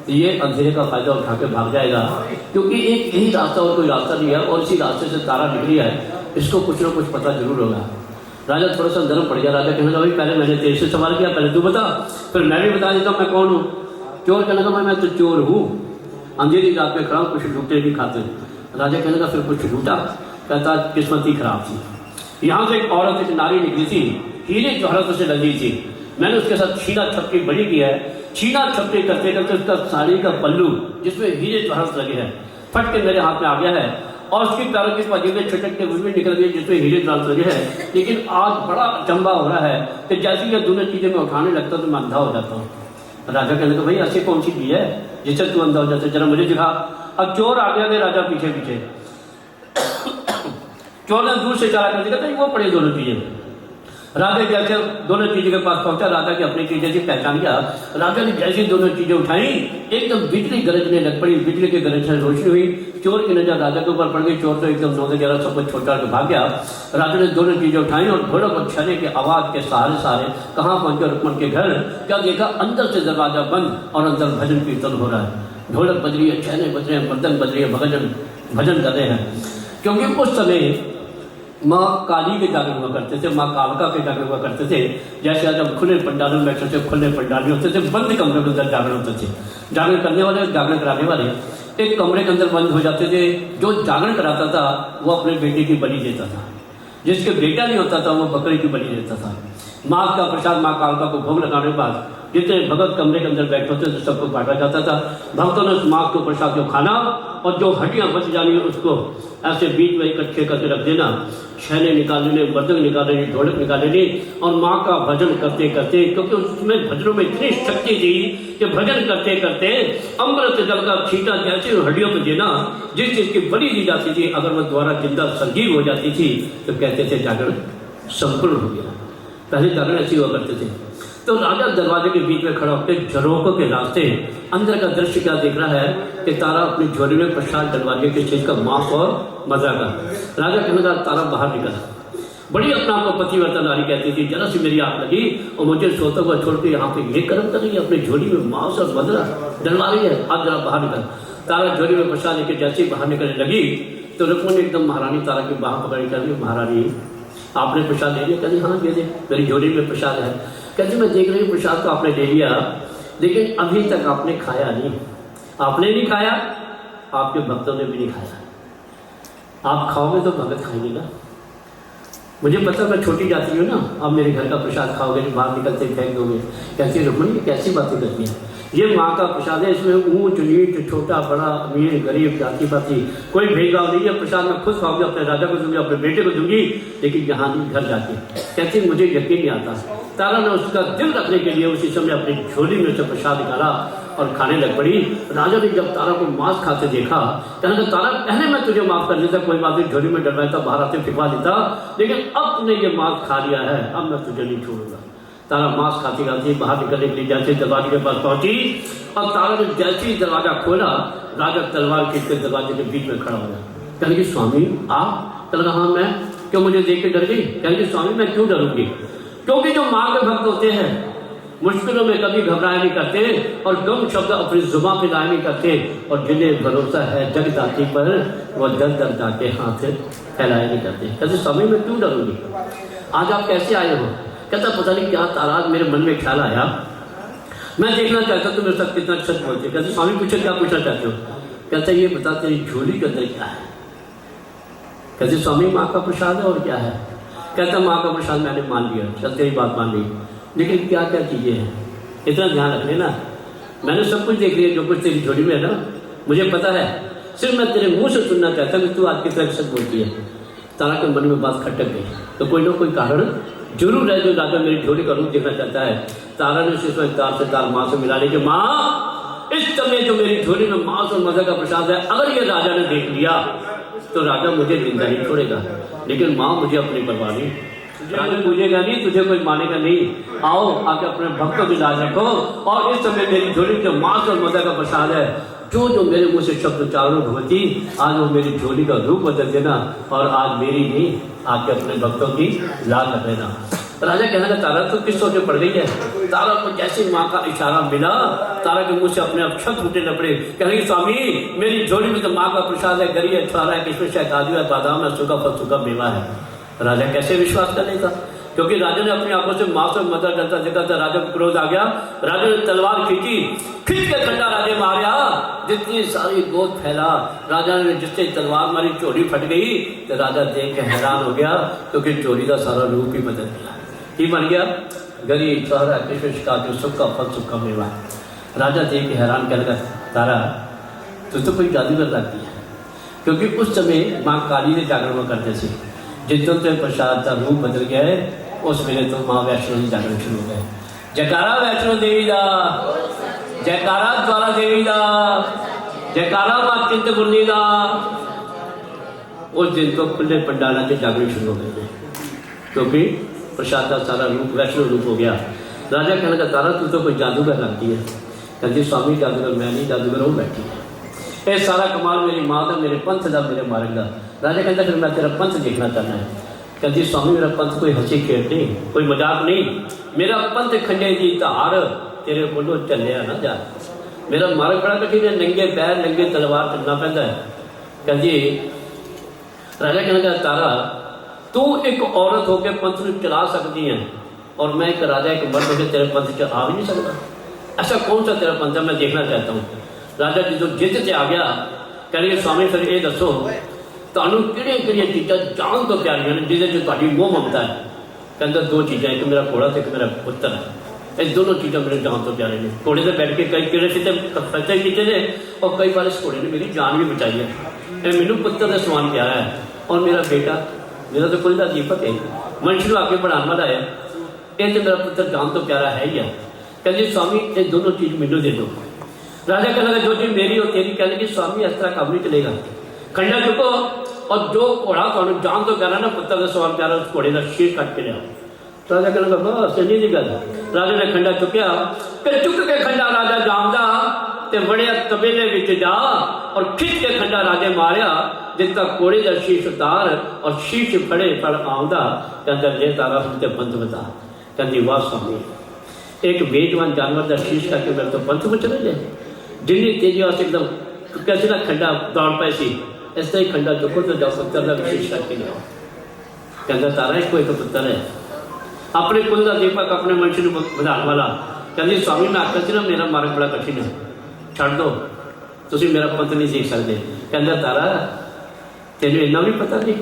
तो ये अंधेरे का फायदा उठा के भाग जाएगा, क्योंकि एक यही रास्ता और कोई रास्ता नहीं है और इसी रास्ते से तारा निकली है, इसको कुछ ना कुछ पता जरूर होगा। राजा थोड़ा सा नरम पड़ गया। राजा कहने लगा भाई पहले मैंने तेरे से सवाल किया, पहले तू बता, फिर मैं भी बता देता हूँ मैं कौन हूँ। चोर कहने लगा मैं तो चोर हूँ, अंधेरी रात में खड़ा हूँ, कुछ लूटे नहीं खाते। राजा कहने लगा फिर कुछ लूटा। कहता किस्मत ही खराब थी, यहाँ से एक औरत एक नारी निकली थी, हीरे जवाहरातों से लगी थी, मैंने उसके साथ छीना छपटी बड़ी की है। छीना छपटी करते करते उसका साड़ी का पल्लू जिसमें हीरे जवाहरात लगे हैं फट के मेरे हाथ में आ गया है और उसकी पैरों की पजेबें छिटकते हुए भी निकल गई जिसमें हीरे जवाहरात लगे हैं। लेकिन आज बड़ा अचंबा हो रहा है कि जैसे ये दोनों चीजें मैं उठाने लगता तो मैं अंधा हो जाता हूँ। राजा कहने लगा भाई ऐसी कौन सी चीज है जिससे तू अंधा हो जाता, जरा मुझे दिखा। अब चोर आ गया, राजा पीछे पीछे। चोर ने दूर से इशारा कर दिया वो पड़े दोनों चीजें। राजा जैसे दोनों चीजों के पास पहुंचा, राजा की अपनी चीजें से पहचान किया। राजा ने जैसी दोनों चीजें उठाई, एकदम बिजली गरजने लग पड़ी। बिजली के गरज से रोशनी हुई, चोर की नजर राजा के ऊपर पड़ गई। चोर तो एकदम नौसे ग्यारह सब कुछ छोड़ के भाग गया। राजा ने दोनों चीजें उठाई और ढोलक और छने के आवाज के सहारे कहाँ पहुंचे? रुक्मण के घर। क्या देखा? अंदर से दरवाजा बंद और अंदर भजन कीर्तन हो रहा है। ढोलक बज रही है, छेने बज रहे हैं, मर्दन बज रही है, भजन कर रहे हैं। क्योंकि उस समय माँ काली के जागरण हुआ करते थे, माँ कालका के जागरण हुआ करते थे। जैसे आज हम खुले पंडालों में बैठते थे, खुले पंडाल होते थे, बंद कमरे के अंदर जागरण होते थे। जागरण करने वाले और जागरण कराने वाले एक कमरे के अंदर बंद हो जाते थे। जो जागरण कराता था वो अपने बेटे की बलि देता था, जिसके बेटा नहीं होता था वो बकरी की बलि देता था। माँ का प्रसाद माँ कालका को भोग लगाने के बाद जितने भगत कमरे के अंदर बैठे होते थे सबको बांटा जाता था। भक्तों ने उस माँ को प्रसाद को खाना और जो हड्डियां बच जानी उसको ऐसे बीच में इकट्ठे करके रख देना। छेने निकाल लेने, मृदंग निकाल लेनी, ढोलक निकाल लेनी और माँ का भजन करते करते, क्योंकि उसमें भजनों में इतनी शक्ति थी कि भजन करते करते अमृत जल का छींटा जैसे हड्डियों पर देना। जिस चीज की बलि दी जाती थी अगर वह द्वारा जिंदा सजीव हो जाती थी तो कहते थे जागरण संपूर्ण हो गया। पहले जागरण ऐसे हुआ करते थे। तो राजा दरवाजे के बीच में खड़ा होकर झरोकों के रास्ते अंदर का दृश्य क्या देख रहा है कि तारा अपनी झोली में प्रसाद डलवाने की चीज का माफ और मजा का। राजा कहने लगा, तारा बाहर निकला। बड़ी अपना आपको पतिव्रता नारी कहती थी, जरा सी मेरी आंख लगी और मुझे सोता हुआ छोड़ के यहाँ पे ये कर्म कर रही है, अपनी झोली में मांस और मदरा डलवा रही है, आप जरा बाहर निकल। तारा झोली में प्रसाद लेके जैसे ही बाहर निकलने लगी तो रुक्मणी ने एकदम महारानी तारा की बाह पकड़ कर दी, महारानी आपने प्रसाद ले लिया? कहती हाँ दे दे, मेरी झोली में प्रसाद है। कहती मैं देख रही हूँ प्रसाद तो आपने ले लिया लेकिन अभी तक आपने खाया नहीं। आपने नहीं खाया, आपके भक्तों ने भी नहीं खाया। आप खाओगे तो भगत खाएंगे ना। मुझे पता मैं छोटी जाती हूँ ना, आप मेरे घर का प्रसाद खाओगे तो बाहर निकलते फेंक दोगे। कहती रुक्मणी कैसी बातें करती हैं, ये माँ का प्रसाद है, इसमें ऊंच नीच छोटा बड़ा अमीर गरीब जाति पाति कोई भेदभाव नहीं है। प्रसाद मैं खुद खाऊंगी, अपने राजा को दूंगी, अपने बेटे को दूंगी, लेकिन यहाँ नहीं घर जाके। कहती मुझे यकीन नहीं आता। तारा ने उसका दिल रखने के लिए उसी समय अपनी झोली में से प्रसाद निकाला और खाने लग पड़ी। राजा ने जब तारा को मांस खाते देखा, कहने लगा तारा पहले मैं तुझे माफ कर देता, कोई बात नहीं, झोली में डलवाता बाहर आते फिकवा देता, लेकिन अब तूने ये मांस खा लिया है, अब मैं तुझे नहीं छोड़ूंगा। तारा मांस खाती खाती बाहर निकलने के लिए जैसे दरवाजे के पास पहुंची और तारा ने जैसे ही दरवाजा खोला, राजा तलवार खींच कर दरवाजे के बीच में खड़ा हो गया। कहने की स्वामी आप? कहने लगा हाँ मैं। क्यों मुझे देख के डर गई? कहने की स्वामी मैं क्यों डरूंगी, क्योंकि जो माँ के भक्त होते हैं मुश्किलों में कभी घबराए नहीं करते और गम शब्द अपनी जुबान पे लाए नहीं करते, और जिन्हें भरोसा है जगदाती पर वो दर दर जाके हाथ फैलाए नहीं करते। कहते स्वामी मैं क्यों डरूंगी, आज आप कैसे आए हो? कहता पता नहीं क्या तारा मेरे मन में ख्याल आया, मैं देखना चाहता तुम मेरे साथ कितना सच बोलते। कहते स्वामी पूछे क्या पूछना चाहते हो? कहता ये बता तेरी झोली के अंदर क्या है? कहते स्वामी माँ का प्रसाद है और क्या है? कहता माँ का प्रसाद मैंने मान लिया, चल तेरी बात मान ली, लेकिन क्या क्या चीजें हैं इतना ध्यान रख लेना। मैंने सब कुछ देख लिया जो कुछ तेरी झोली में है ना, मुझे पता है, सिर्फ मैं तेरे मुंह से सुनना चाहता हूँ कि तू आज कितना सच बोलती है। तारा के मन में बात खटक गई, तो कोई ना कोई कारण जरूर है जो राजा मेरी झोली का रूप देखना चाहता है। तारा ने उसे तार से तार माँ से मिला ली कि माँ इस समय जो मेरी झोली में मांस और मजा का प्रसाद है, अगर ये राजा ने देख लिया तो राजा मुझे जिंदा नहीं छोड़ेगा, लेकिन माँ मुझे अपनी परवाह नहीं, राजा पूछेगा नहीं, तुझे कोई मानेगा नहीं। आओ आके अपने भक्तों की लाज रखो और इस समय मेरी झोली में जो मांस और मजा का प्रसाद है, जो मेरे मुंह से शब्द उच्चारण होती, आज वो मेरी झोली का रूप बदल देना और आज मेरी नहीं आके अपने भक्तों की लाज रख लेना। राजा कहने लगा तारा तो किस सोच में पड़ गई है? तारा को जैसे माँ का इशारा मिला, तारा के मुंह से अपने आप शब्द उठने न पड़े। कहने लगी स्वामी मेरी झोली में तो माँ का प्रसाद है, गरी है, छुआरा है, किशमिश है, काजू है, बादाम है, सूखा फल सूखा मेवा है। राजा कैसे विश्वास कर लेता, क्योंकि राजा ने अपनी आंखों से मांस और मदर करता देखा था। राजा को क्रोध आ गया, राजा ने तलवार खींची, खींच के खंडा राजा मारा, जितनी सारी गोद फैला। राजा ने जिससे तलवार मारी चोरी फट गई, तो राजा देख के हैरान हो गया, क्योंकि चोरी का सारा रूप ही बदल गया। ही बन गया गरी छुआरा किशमिश काजू सूखा फल सूखा मेवा। राजा देख के हैरान कर लगा तारा तो कोई जादूगर लगती है, क्योंकि उस समय माँ काली ने जागरण हुआ करते थे। जितने से प्रसाद का रूप बदल गया है उस वेले तो माँ वैष्णो जी जागरण शुरू हो गए। जयकारा वैष्णो देवी दा, जयकारा द्वारा देवी दा, जयकारा माँ चिंतपूर्णी दा। उस दिन तो खुले पंडालों के जागरण शुरू हो गए, क्योंकि प्रसाद का सारा रूप वैष्णव रूप हो गया। राजा कहने लगा तारा तू तो कोई जादूगर लगती है। कहती स्वामी जादूगर मैं नहीं, जादूगर वो बैठी है। ये सारा कमाल मेरी माँ का, मेरे पंथ का, मेरे मार्ग का। राजा कहता फिर मैं तेरा पंथ देखना चाहना है। कहती स्वामी मेरा पंथ कोई हंसी खेड नहीं, कोई मजाक नहीं, मेरा पंथ खंडे की धार तेरे कोलों चलिया ना जा। मेरा मार्ग बड़ा कठिन है, नंगे पैर नंगे तलवार चलना पैदा है। कहती राजा कहने लगा तारा तू एक औरत होकर पंथ को चला सकती है और मैं एक राजा एक मर्द होकर तेरे पंथ च आ भी नहीं सकता। ऐसा कौन सा तेरा पंथ है, मैं देखना चाहता हूँ। राजा जो जिद से आ गया कह रही स्वामी फिर ये दसो ਤੁਹਾਨੂੰ ਕਿਹੜੀਆਂ ਚੀਜ਼ਾਂ ਜਾਨ ਤੋਂ ਪਿਆਰੀਆਂ ਨੇ ਜਿਹਦੇ 'ਚ ਤੁਹਾਡੀ ਮੋਹ ਮਮਤਾ ਹੈ। ਕਹਿੰਦਾ ਦੋ ਚੀਜ਼ਾਂ, ਇੱਕ ਮੇਰਾ ਘੋੜਾ ਤੇ ਇੱਕ ਮੇਰਾ ਪੁੱਤਰ ਹੈ। ਇਹ ਦੋਨੋਂ ਚੀਜ਼ਾਂ ਮੇਰੇ ਜਾਨ ਤੋਂ ਪਿਆਰੇ ਨੇ। ਘੋੜੇ ਤੇ ਬੈਠ ਕੇ ਕਈ ਕਿਹੜੇ ਕਿਤੇ ਫਤਿਹ ਕੀਤੇ ਨੇ और कई बार इस घोड़े ने मेरी जान भी बचाई है। ये मैनू पुत्र का समान प्यारा है और मेरा बेटा मेरा तो कुल का दीपक है, मनुष्य आके बढ़ाने वाला है। ये तो मेरा पुत्र जान तो प्यारा है ही है। कहते स्वामी ये दोनों चीज़ मैनू दे दो। राजा कहने लगा जो चीज़ मेरी हो तेरी। कहने लगी स्वामी इस तरह काम नहीं चलेगा, खंडा चुको और जो घोड़ा तुम जान तो प्यारा ना पुत्र का समान प्यारा उस घोड़े का शीर कट के लिया। राजा कहने लगा बस चली जी गल। राजा ने खंडा चुकया कि चुक के खंडा राजा जामदा ते बड़िया तबेले विच जा और खिंच के खंडा राजे मारिया जिस तक घोड़े का शीश उतार और शीश फड़े फड़ आउंदा। कहता ले तारा हम ते पंथ बता। कहती वाह स्वामी एक बेजवान जानवर का शीश करके मेरे तो पंथ में चले जाए। जिन्नी तेजी वास्ते एकदम कैसे ना खंडा दौड़ पाए सी इस तरह ही खंडा चुको तो जाओ पुत्र का शीश करके लियाओ। कहता तारा एक कोई पुत्र है अपने कुल का दीपक अपने मनुष्य को बढ़ाने वाला। कहती स्वामी मैं आखिर से ना मेरा मार्ग बड़ा कठिन है, छड़ दो तुम मेरा पुत्र नहीं देख सकते। कहता तारा तेन इन्ना भी पता नहीं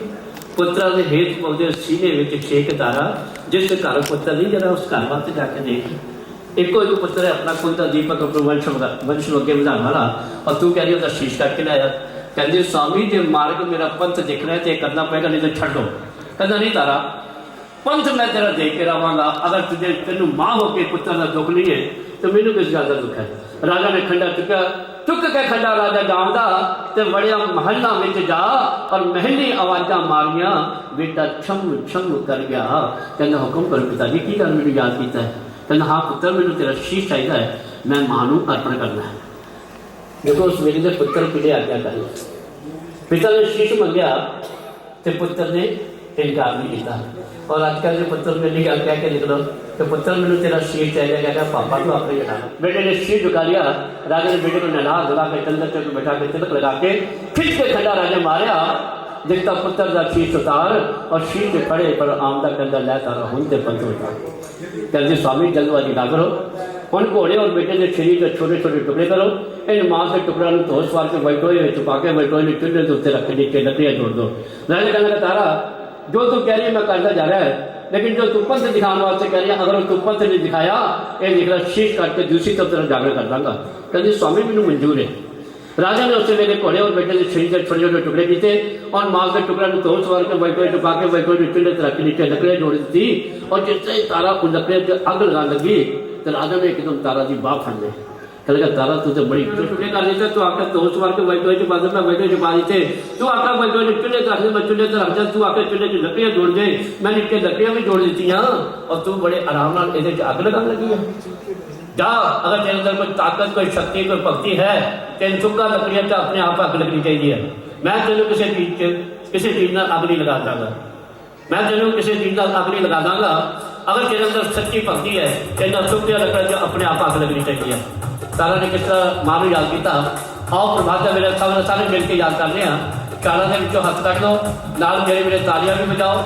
पुत्रा के हेत पौधे सीने में छेक तारा जिस घर पुत्र नहीं जरा उस घर वास्ते जाके देख। एको एक पुत्र है अपना कुल का दीपक अपने वंश अगे बढ़ाने वाला और तू कह रही उसका शीश करके लाया। कहते स्वामी जो मार्ग मेरा पंथ देखना है तो करना पड़ेगा नहीं तो छड़ दो। कहता नहीं तारा पंथ मैं तेरा देख के रहांगा, अगर तुझे तेन मां होकर पुत्र का दुख नहीं है तो मैनू किस गल का दुख है। राजा ने खंडा चुका चुक के खंडा राजा जामदा ते बड़िया महल्ला में जा और महली आवाजा मारिया बेटा छम छम कर गया। कहना हुक्म करो पिताजी की गल मैनू याद किया है। कहना हाँ पुत्र मैनू तेरा शीश चाहिए है, मैं मां नू अर्पण करना है। देखो उस मेरे पुत्र पीछे आज्ञा कर पिता ने शीश मंगया तो पुत्र ने इनकार नहीं किया। और आजकल जो पुत्र मेरी गल कह के निकलो तो पुत्र मैंने तेरा शीर चाहिए। कहता पापा तू अपने चढ़ा। बेटे ने शीर झुका लिया। राजा ने बेटे को नहला धुला के कंधे पे बैठा के तिलक लगा के खिंच के खंडा राजा मारिया जिसका पुत्र का शीश उतार और शीर के खड़े पर आमदा कंधा लै तारा हूं ते पंथ उतार। कहते स्वामी जल्दबाजी ना करो, हम घोड़े और बेटे के शरीर के छोटे छोटे टुकड़े करो, इन मांस के टुकड़ा धो सवार के वैटोए छुपा के वैटोए चूल्हे के उत्ते रख के नीचे लकड़ियां जोड़ दो। राजा कहने लगा तारा जो तू कह रही है मैं करता जा रहा है, लेकिन जो तू पंथ दिखाने वास्ते कह रही है अगर तू पंथ नहीं दिखाया ये निकला शीश करके दूसरी तरफ तेरा जागरण कर दूंगा। कहती स्वामी मैनू मंजूर है। राजा ने उससे मेरे घोड़े और बेटे के शरीर के छोटे छोटे टुकड़े किए और मांस के टुकड़ा धो सवार के वैटोए छुपा के वैटोए चूल्हे रख के नीचे लकड़ियां जोड़ दी। और जिससे तारा उन लकड़ियों अग लगाने लगी तो राजा ने एकदम तारा की बाह फड़ ली। कहलेगा तारा तू तो बड़ी टुकड़े कर देते तू आकर दोस्त मार के वैटोए छुपा दे मैं वैटोए छुपा देते तू आकर वैटोए चूल्हे रख दे मैं चूल्हे रख दे तू आकर चूल्हे की लकड़ियां जोड़ दे मैं नीचे लकड़ियां भी जोड़ दी और तू बड़े आराम नाल इहदे च अग लगाने लगी है। जा अगर तेरे अंदर कोई ताकत कोई शक्ति कोई भक्ति है तेन सुखा लकड़ियां च अपने आप अग लगनी चाहिए है। मैं तेन किसी चीज नाल अग नहीं लगा दांगा, मैं तेन किसी चीज नाल अग नहीं लगा दांगा। अगर तेरे अंदर सच्ची भक्ति है तेना सुखिया लकड़ियां च अपने आप अग लगनी चाहिए। तारा ने किस तरह मां को याद किया आओ प्रभात मेरे सामने सारे मिलकर याद करते हैं। चारों के विचों हथ कट लो नाल मेरे मेरे तालियां भी बजाओ।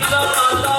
माता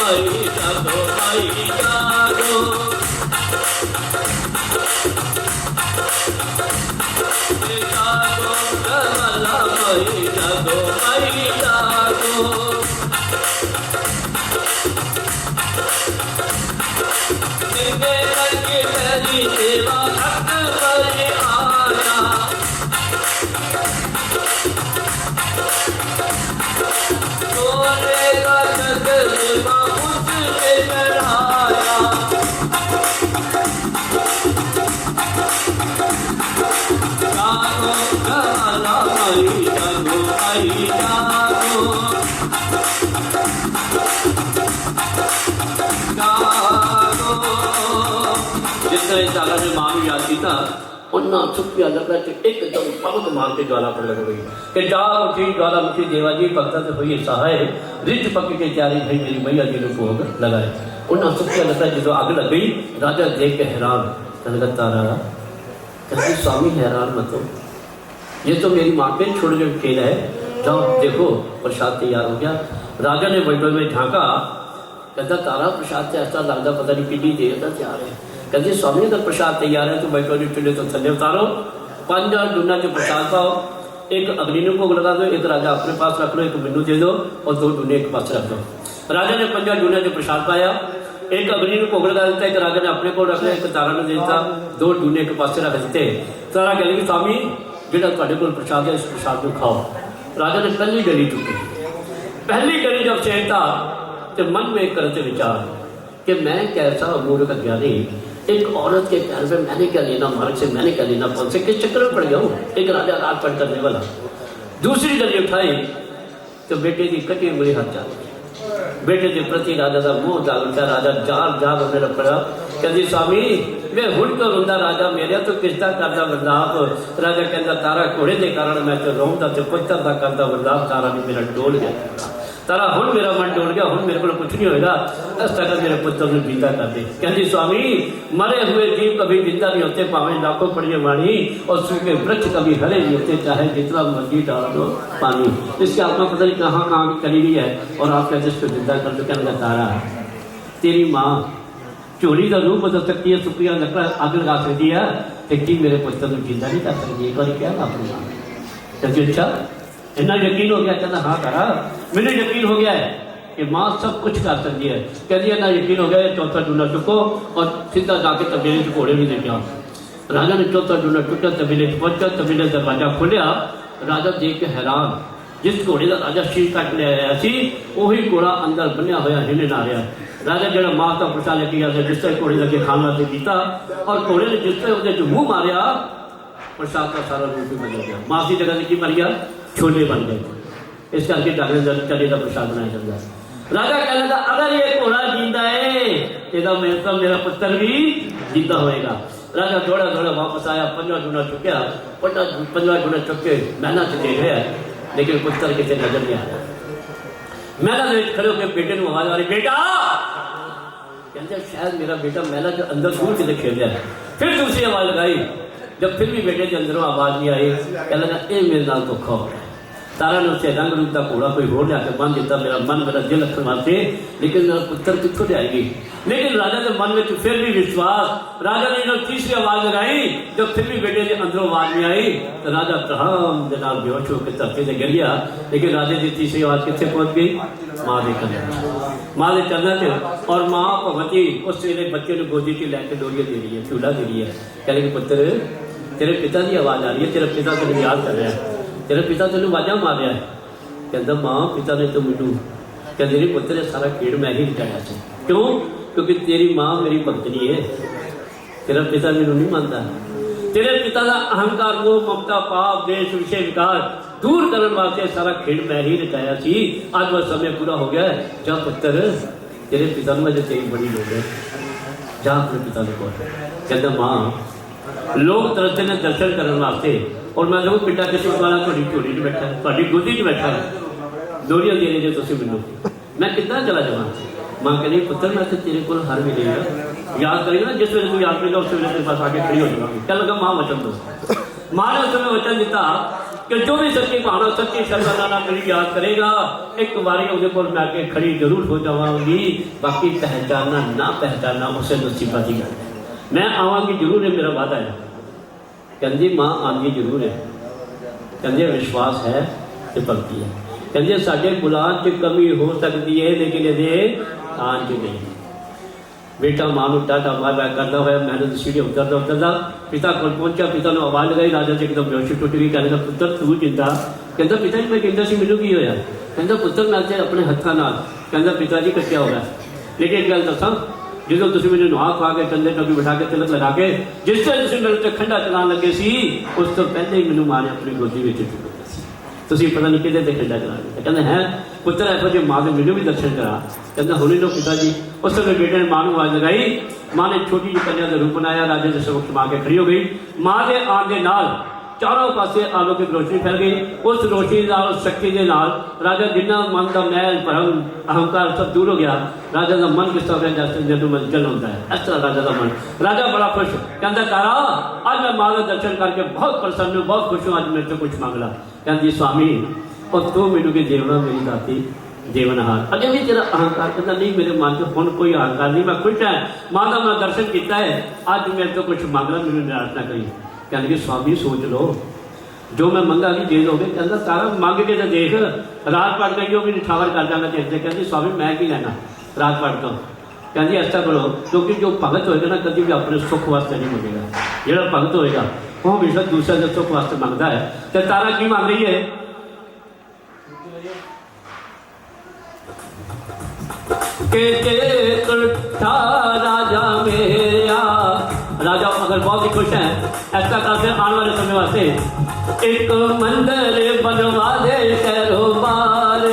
माई जागो माई जागो जागो कमला माई जागो माई जागो तेरी सेवा हक पर आया सोने का जगमा मुझसे चढ़ाया जागो कमला माई जागो माई जागो जितना साला ने मां ਨੂੰ याद ਕੀਤਾ ਉਹਨਾਂ ਚੁੱਪਿਆ ਲੱਗਾ ਕਿ ਇੱਕਦਮ ਪਲਕ ਮਾਰ ਕੇ ਗਾਲਾਂ ਪੜ ਲੱਗ ਗਈ ਕਿ ਜਾ ਉਠੀ ਗਾਲਾ ਮੁਖੀ ਦੇਵਾ ਜੀ ਭਗਤਾਂ ਤੇ ਹੋਈ ਸਹਾਇ ਰਿੱਝ ਪੱਕ ਕੇ ਤਿਆਰੀ ਭਈ ਮੇਰੀ ਮਈਆ ਜੀ ਨੂੰ ਭੋਗ ਲਗਾਏ ਉਹਨਾਂ ਚੁੱਪਿਆ ਲੱਗਾ ਜਦੋਂ ਅੱਗ ਲੱਗ ਗਈ ਰਾਜਾ ਦੇਖ ਕੇ हैरान कहने तारा कहते स्वामी हैरान मत हो ये तो मेरी माँ के छोटे छोटे खेल है जाओ देखो प्रसाद तैयार हो गया राजा ने बड़े में झांका कहता तारा प्रसाद से ऐसा लगता पता नहीं कितनी देर का तैयार है कहते स्वामी अगर प्रसाद तैयार है तो बैठो चूल्हे तो थले उतारो 5 डूना के प्रसाद पाओ एक अग्नि को भोग लगा दो एक राजा अपने पास रख लो एक मैनू दे दो और 2 डूने एक पास रख दो राजा ने 5 डूना के प्रसाद पाया एक अग्नि को भोग लगा दिता एक राजा ने अपने को रख लिया एक तारा ने देता 2 डूने एक पास रख दिते तारा कह लगी स्वामी जो तुहाडे कोल प्रसाद है इस प्रसाद को खाओ राजा ने पहली गली चुकी पहली गली जब चेता तो मन में करते विचार कि मैं कैसा मूर्ख ज्ञानी एक औरत के प्यार में मैंने क्या लेना मार्ग से मैंने क्या लेना कौन से किस चक्कर में पड़ गया हूँ एक राजा रात पड़ करने वाला दूसरी गली उठाई तो बेटे की कटी हुई हाथ चाल बेटे के प्रति राजा का मोह जाग उठा राजा जाग जाग मेरा पड़ा कहती स्वामी मैं हुण तो रोंदा राजा मेरे तो किसका करदा बर्दाव राजा कहता तारा घोड़े के कारण मैं तो रोंदा ते पुत्र का करदा बर्दाव तारा ने मेरा डोल गया तारा हुण मेरा मन डोल गया हुण मेरे को कुछ नहीं होगा इस तरह मेरे पुत्र को जिंदा कर दे कहती स्वामी मरे हुए जीव कभी जिंदा नहीं होते पावे लाखों पड़िए वाणी और सूखे वृक्ष कभी हरे नहीं होते चाहे जितना मर्जी डाल दो पानी इसकी आत्मा पता नहीं कहाँ कहाँ की करी हुई है और आप कहते इसको जिंदा कर दो कहना तारा तेरी माँ चोरी का रूप बदल सकती है सुप्रिया लकड़ा आग लगा सकती है लेकिन मेरे पुत्र को जिंदा नहीं कर सकती एक बार क्या अपनी माँ कहती अच्छा इतना यकीन हो गया कहना हाँ करा मुझे यकीन हो गया है कि माँ सब कुछ कर सकती है कहती है ना यकीन हो गया चौथा डूना चुको और सीधा जाके तबेले से घोड़े भी लेके आओ राजा ने चौथा डूना चुका तबेले पहुंचा तबेले दरवाजा खोलिया राजा देख के हैरान जिस घोड़े का राजा शीर कट ले आया सी उही घोड़ा अंदर बनिया होया हिलने आ रहा राजा जो माँ का प्रसाद लेके गया जिस तरह घोड़े लगे खाना से पीता और घोड़े ने जिस तरह उसने मुँह मारिया प्रसाद का सारा रूप भी बदल गया माँ की जगह से की मर गया छोले बन गए इस करके चने का प्रसाद बनाया जाता है राजा कहने लगा अगर ये घोड़ा जिंदा है मेरा पुत्र भी जिंदा होएगा राजा थोड़ा थोड़ा वापस आया 5 डूना चुकया 5 डूना चुक के महना से देख रहा है लेकिन पुत्र किसी नजर नहीं आया महना से खड़े होकर बेटे को आवाज आ रही बेटा कहते शायद मेरा बेटा महना के अंदर दूर से खेल रहा है फिर दूसरी आवाज लगाई जब फिर भी बेटे के अंदरों आवाज नहीं आई कह लगा ये मेरे नाल धोखा हो गया तारा ने उसे रंग रूप का घोड़ा कोई होर लिया बन दिता मेरा मन मेरा दिल रखने वास्ते लेकिन मेरा पुत्र कितों जाएगी लेकिन राजा के मन में फिर भी विश्वास राजा ने जब तीसरी आवाज लगाई जब फिर भी बेटे के अंदरों आवाज नहीं आई तो राजा तहम के नाल बेहोश होकर धरती से गिर गया लेकिन राजे की तीसरी आवाज कितने पहुंच गई माँ के कंधे माँ के चलना थे और माँ भगवती उस वेले बच्चे को गोदी की लैके डोरिया दे रही है चूल्हा दे रही है कह रही पुत्र तेरे पिता की आवाज आ रही है तेरा पिता तेरे याद कर रहा है तेरे पिता तेन वाजा मार रहा है कहता माँ पिता ने तो मैनू कहते नहीं पुत्र सारा खेड मैं ही रचाया से क्यों क्योंकि तेरी माँ मेरी भक्तनी है तेरा पिता मैनू नहीं मानता तेरे पिता का अहंकार मोह ममता पाप देश विषय विकार दूर करने वास्ते सारा खेड मैं ही रचाया सी आज वह समय पूरा हो गया है जा पुत्र तेरे पिता में जो तेरी बड़ी लोग है जा अपने पिता को कहता माँ लोग तरसते ने दर्शन करने वास्ते और मैं देखो पिता किसी वाला थोड़ी झोली च बैठा थोड़ी गोदी च बैठा डोरिया दे रहे जो तुम मैनू मैं कितना चला जावा माँ कहनी पुत्र मैं तो तेरे को हर वेले याद करेगा ना जिस वेले तू याद करेगा उस वेले तेरे पास आके खड़ी हो जाऊंगी क्या लगा माँ वचन दो माँ ने उस समय वचन दिता कि जो भी सच्ची भावना सच्ची श्रद्धा नाल मेरी याद करेगा एक बारी उहदे कोल मैं आके खड़ी जरूर हो जावांगी, बाकी पहचानना ना पहचानना उसे नसीबा की गल है। मैं आवांगी जरूर है, मेरा वादा है। कहंदी मां आंदी जरूर है, कहंदे विश्वास है ते भगती है, कहंदे साडे गुलाम च कमी हो सकती है लेकिन ये आन च नहीं। बेटा मां को टाटा बाय बाय करता हुआ मैंने सीढ़ी उतरता पिता को पहुंचा, पिता ने आवाज़ लगाई, राजा से एकदम बेहोशी टुट गई। कहने पुत्र तू जिंदा? कहता पिता जी मैं कहता सी मैनू की होया? कहता पुत्र मैं तो अपने हत्थों नाल। कहता पिता जी कट्टिया हो गया, लेकिन एक गल दसा जो तुम मैंने नुहा खा के कंधे टोपी बिठा के तिलक लगा के जिस तरह तुम मेरे खंडा चलान लगे सी उस तो पहले ही मैनू मां ने अपनी गोदी में चुक लिया सी। तुसीं पता नहीं किहदे ते खंडा चला लिया। कहते हैं पुत्र ऐसा जो मां ने मैनू भी दर्शन करा। कहता हुणे लो पिता जी। उस समय बेटे ने मां को आवाज़ लगाई, मां ने छोटी जी कन्या का रूप बनाया, राजे के समक्ष मां के खड़ी हो गई। मां के आने के नाल चारों पासे आलोकिक रोशनी फैल गई। उस रोशनी नाल शक्ति के नाल राजा जिन्ना मन का मैल भरम अहंकार सब दूर हो गया। राजा का मन किस तरह जैसे जदों जल होता है इस तरह राजा का मन। राजा बड़ा खुश, कहता तारा आज मैं मां का दर्शन करके बहुत प्रसन्न हूँ, बहुत खुश हूँ, आज मेरे से कुछ मांग ला। कहती स्वामी और तू मैनू के देवना मेरी दाती देवनहार अगे भी तेरा अहंकार। कहता नहीं मेरे मन से हुण कोई अहंकार नहीं, मैं खुश है, मां का मैं दर्शन किया है, आज मेरे तो कुछ मांगना मैंने निराश ना करी। कहने स्वामी सोच लो जो मैं मंगा भी दे दोगे। कहता तारा मंग के तो देख, रात पढ़ गई भी निठावर कर जाना तेरे। कहती स्वामी मैं की लेना रात पढ़ तो। कहती ऐसा करो क्योंकि जो भगत होएगा ना कभी भी अपने सुख वास्ते नहीं मंगेगा, जो भगत होएगा वो हमेशा दूसरे के सुख वास्ते मंगता है। तो तारा की मांग रही है? राजा मेरा राजा अगर बहुत ही खुश है ऐसा करते आने वाले समय वास्ते एक मंदिर बनवा दे शहरों पार,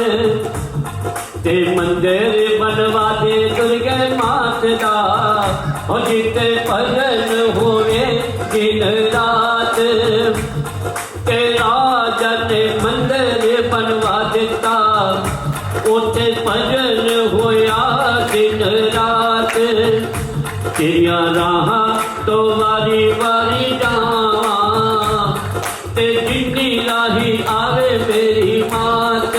ते मंदिर बनवा दे दुर्गे माता और जिते भजन होवे दिन रात। ते राजा ने मंदिर बनवा दिता उते भजन होया दिन रात। तेरिया राह तो वारी वारी जावां ते जिन्नी राही आवे मेरी मात।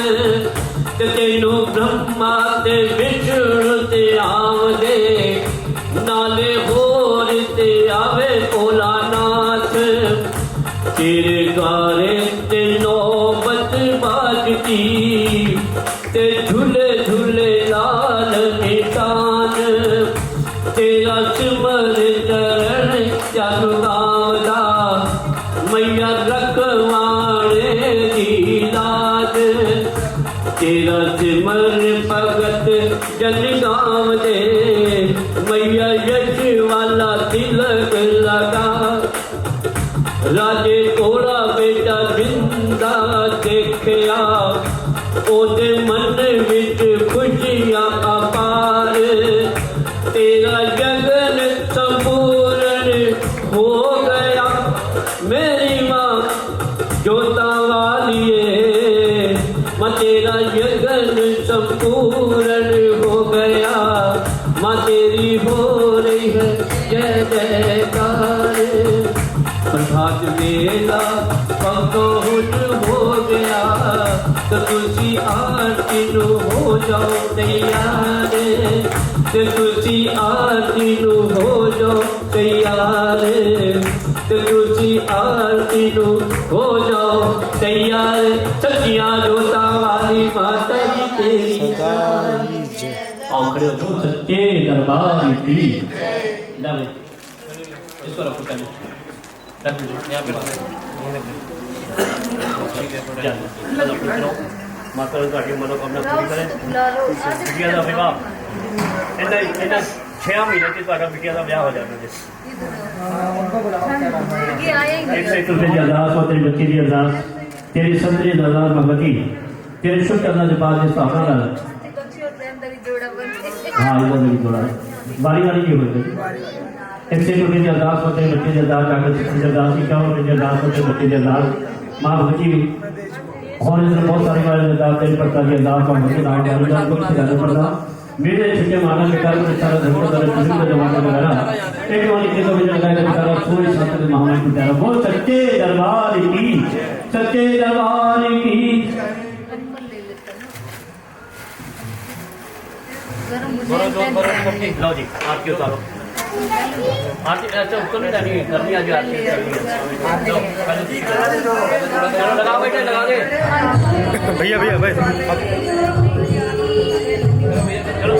ते तेनू ब्रह्मा ते विष्णु ते आवदे नाले होर ते आवे भोलानाथ। तेरे द्वारे ते नौबत बाजती ते झूले झूले लाल निशान। तेरा सिमर चरण चालू गावदा मैया रखवाणे दी लाज। तेरा सिमर भगत जन गावदे मैया यश वाला तिलक लगा। राजे कोड़ा बेटा जिंदा देखिया ओदे मन विच खुशियां अपार। तेरा जगन संपूर्ण हो गया मेरी माँ जोता वालिए। माँ तेरा जगन संपूर्ण हो गया, माँ तेरी हो रही है जय जयकार। प्रभात वेला पहुँच हो गया तो तुसी आरती नु हो जाओ तैयार। तो तुसी आरती नु हो जाओ तैयार। तो तुसी आरती नु हो जाओ तैयार। सच्चिया जोता वाली माता जी तेरी आओ खड़े हो जाओ सच्चे दरबार की। इसको रखो पहले माता मनोकामना पूरी करें। बिटिया का विवाह इन्हें 6 महीने बिटिया का ब्याह हो जाना। तेरी अरदास और तेरी बच्ची की अरदास तेरी संतरी अरदास भगवती तेरे शुभ करना के बाद जिस भावना हाँ इधर मेरी जोड़ा बारी बारी की हो गई। एक से तो मेरी अरदास होते हैं बच्चे की अरदास जाकर की अरदास की क्या हो मेरी अरदास होते हैं बच्चे की अरदास माँ भगवती भी और इसमें बहुत सारी बार अरदास तेरी पड़ता की अरदास और मुझे नाम डालूंगा कुछ ज़्यादा पड़ता मेरे छुट्टे माना के कारण में सारा धर्म का किसी का जमाना वगैरह एक वाली चीज़ों में लगाया गया सारा पूरी शास्त्र के महामारी को प्यारा बहुत सच्चे दरबार की सच्चे दरबार की। लो जी आरती उतारो। आरती ऐसे ऊपर नहीं जानी करनी आज आरती करनी है। लो, चलो लगा बेटे लगा दे भैया भैया भाई चलो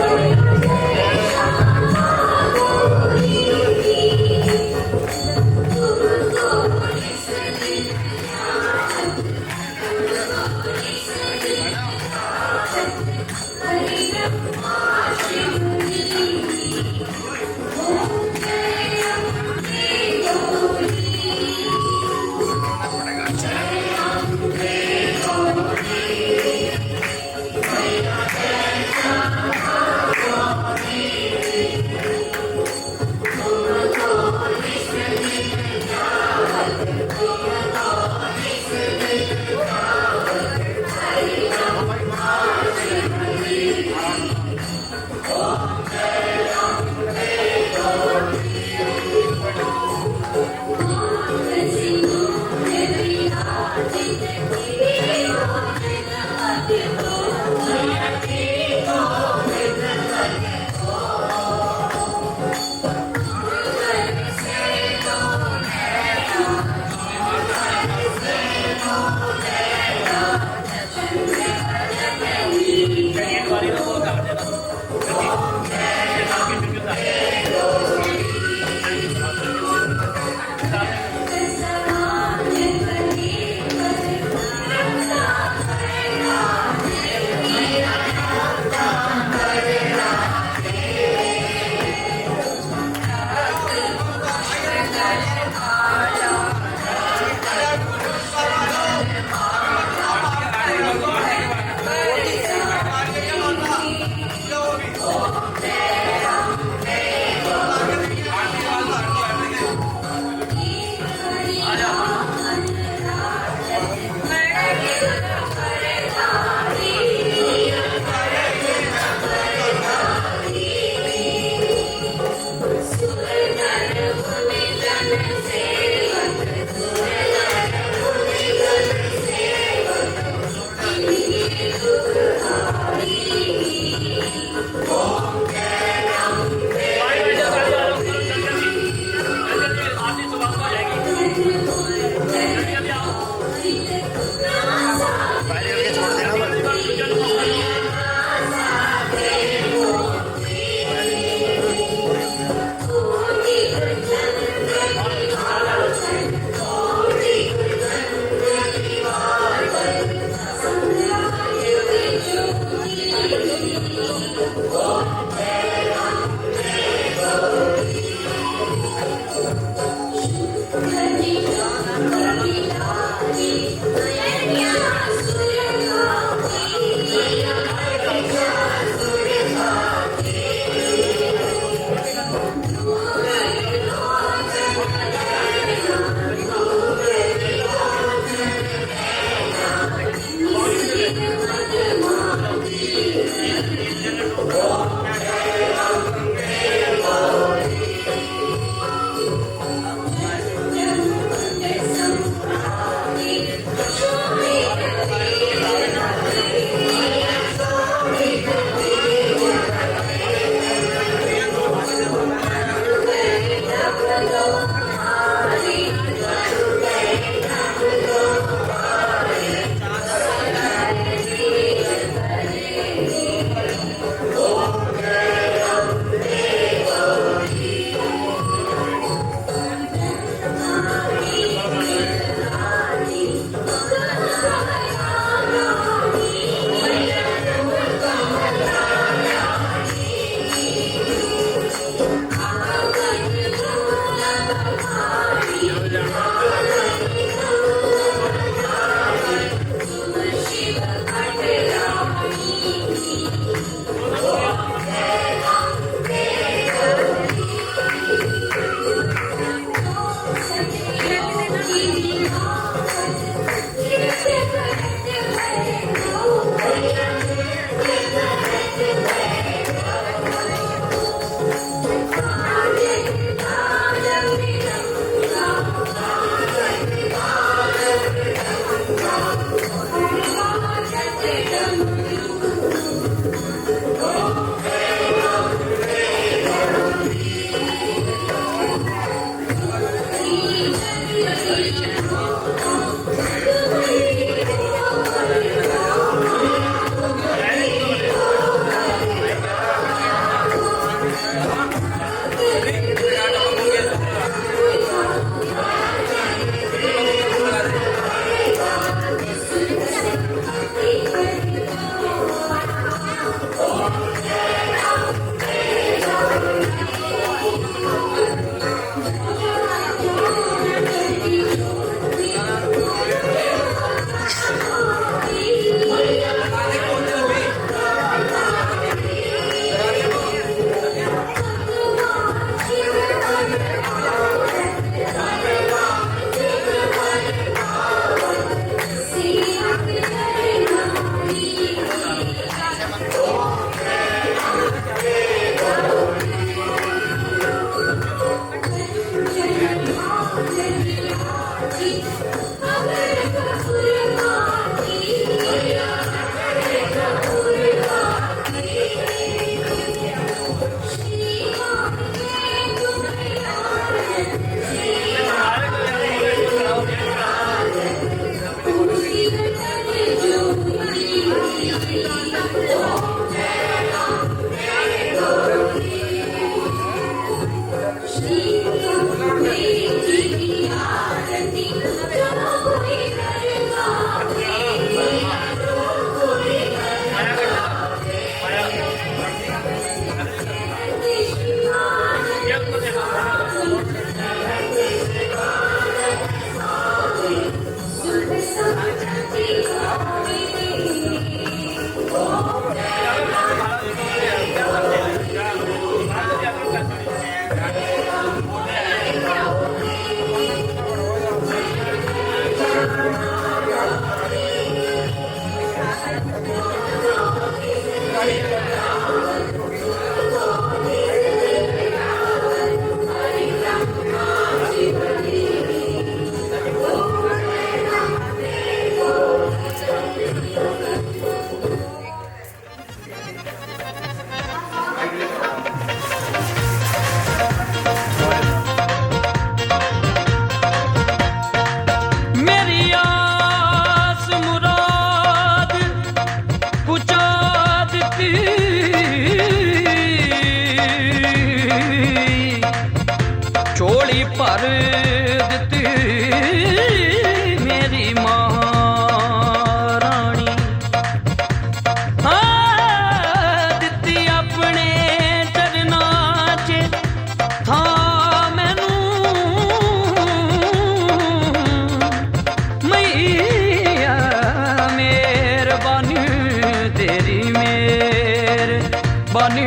जानी।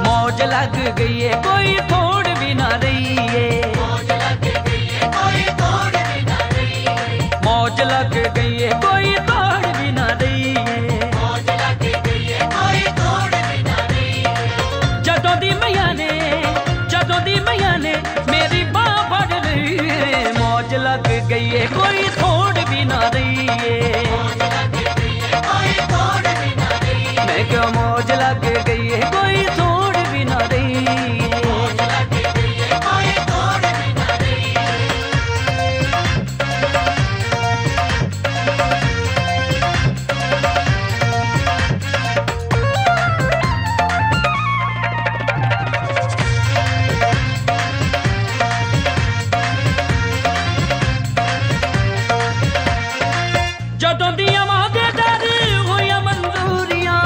मौज लग गई है कोई थोड़ भी ना रही है, मौज लग गई है कोई थोड़ भी ना रही है, मौज लग गई है कोई थोड़ भी ना रही है, मौज लग गई है कोई थोड़ भी ना रही है। जदों दी मैया ने मेरी बाह फड़ ली है, मौज लग गई है कोई थोड़ भी ना रही है, मौज लग गई है कोई थोड़ भी ना रही है। मैं क्या मौज लग गई है कोई थोड़ भी ना रही है, मौज लग गई है कोई थोड़ भी ना रही है। जदों दियां वादेदार होया मंजूरियां,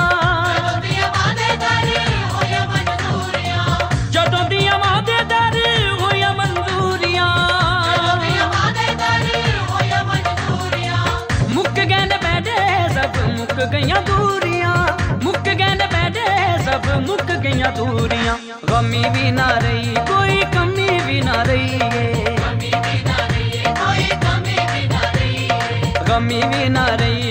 जदों दियां वादेदार होया मंजूरियां, मुक गए न बैठे सब मुक गईयां दूरियां, मुक गए न बैठे सब मुक गईयां दूरियां। गमी भी ना रही कोई कमी भी ना रही है, गमी भी ना रही कोई कमी भी ना रही है, गमी भी ना रही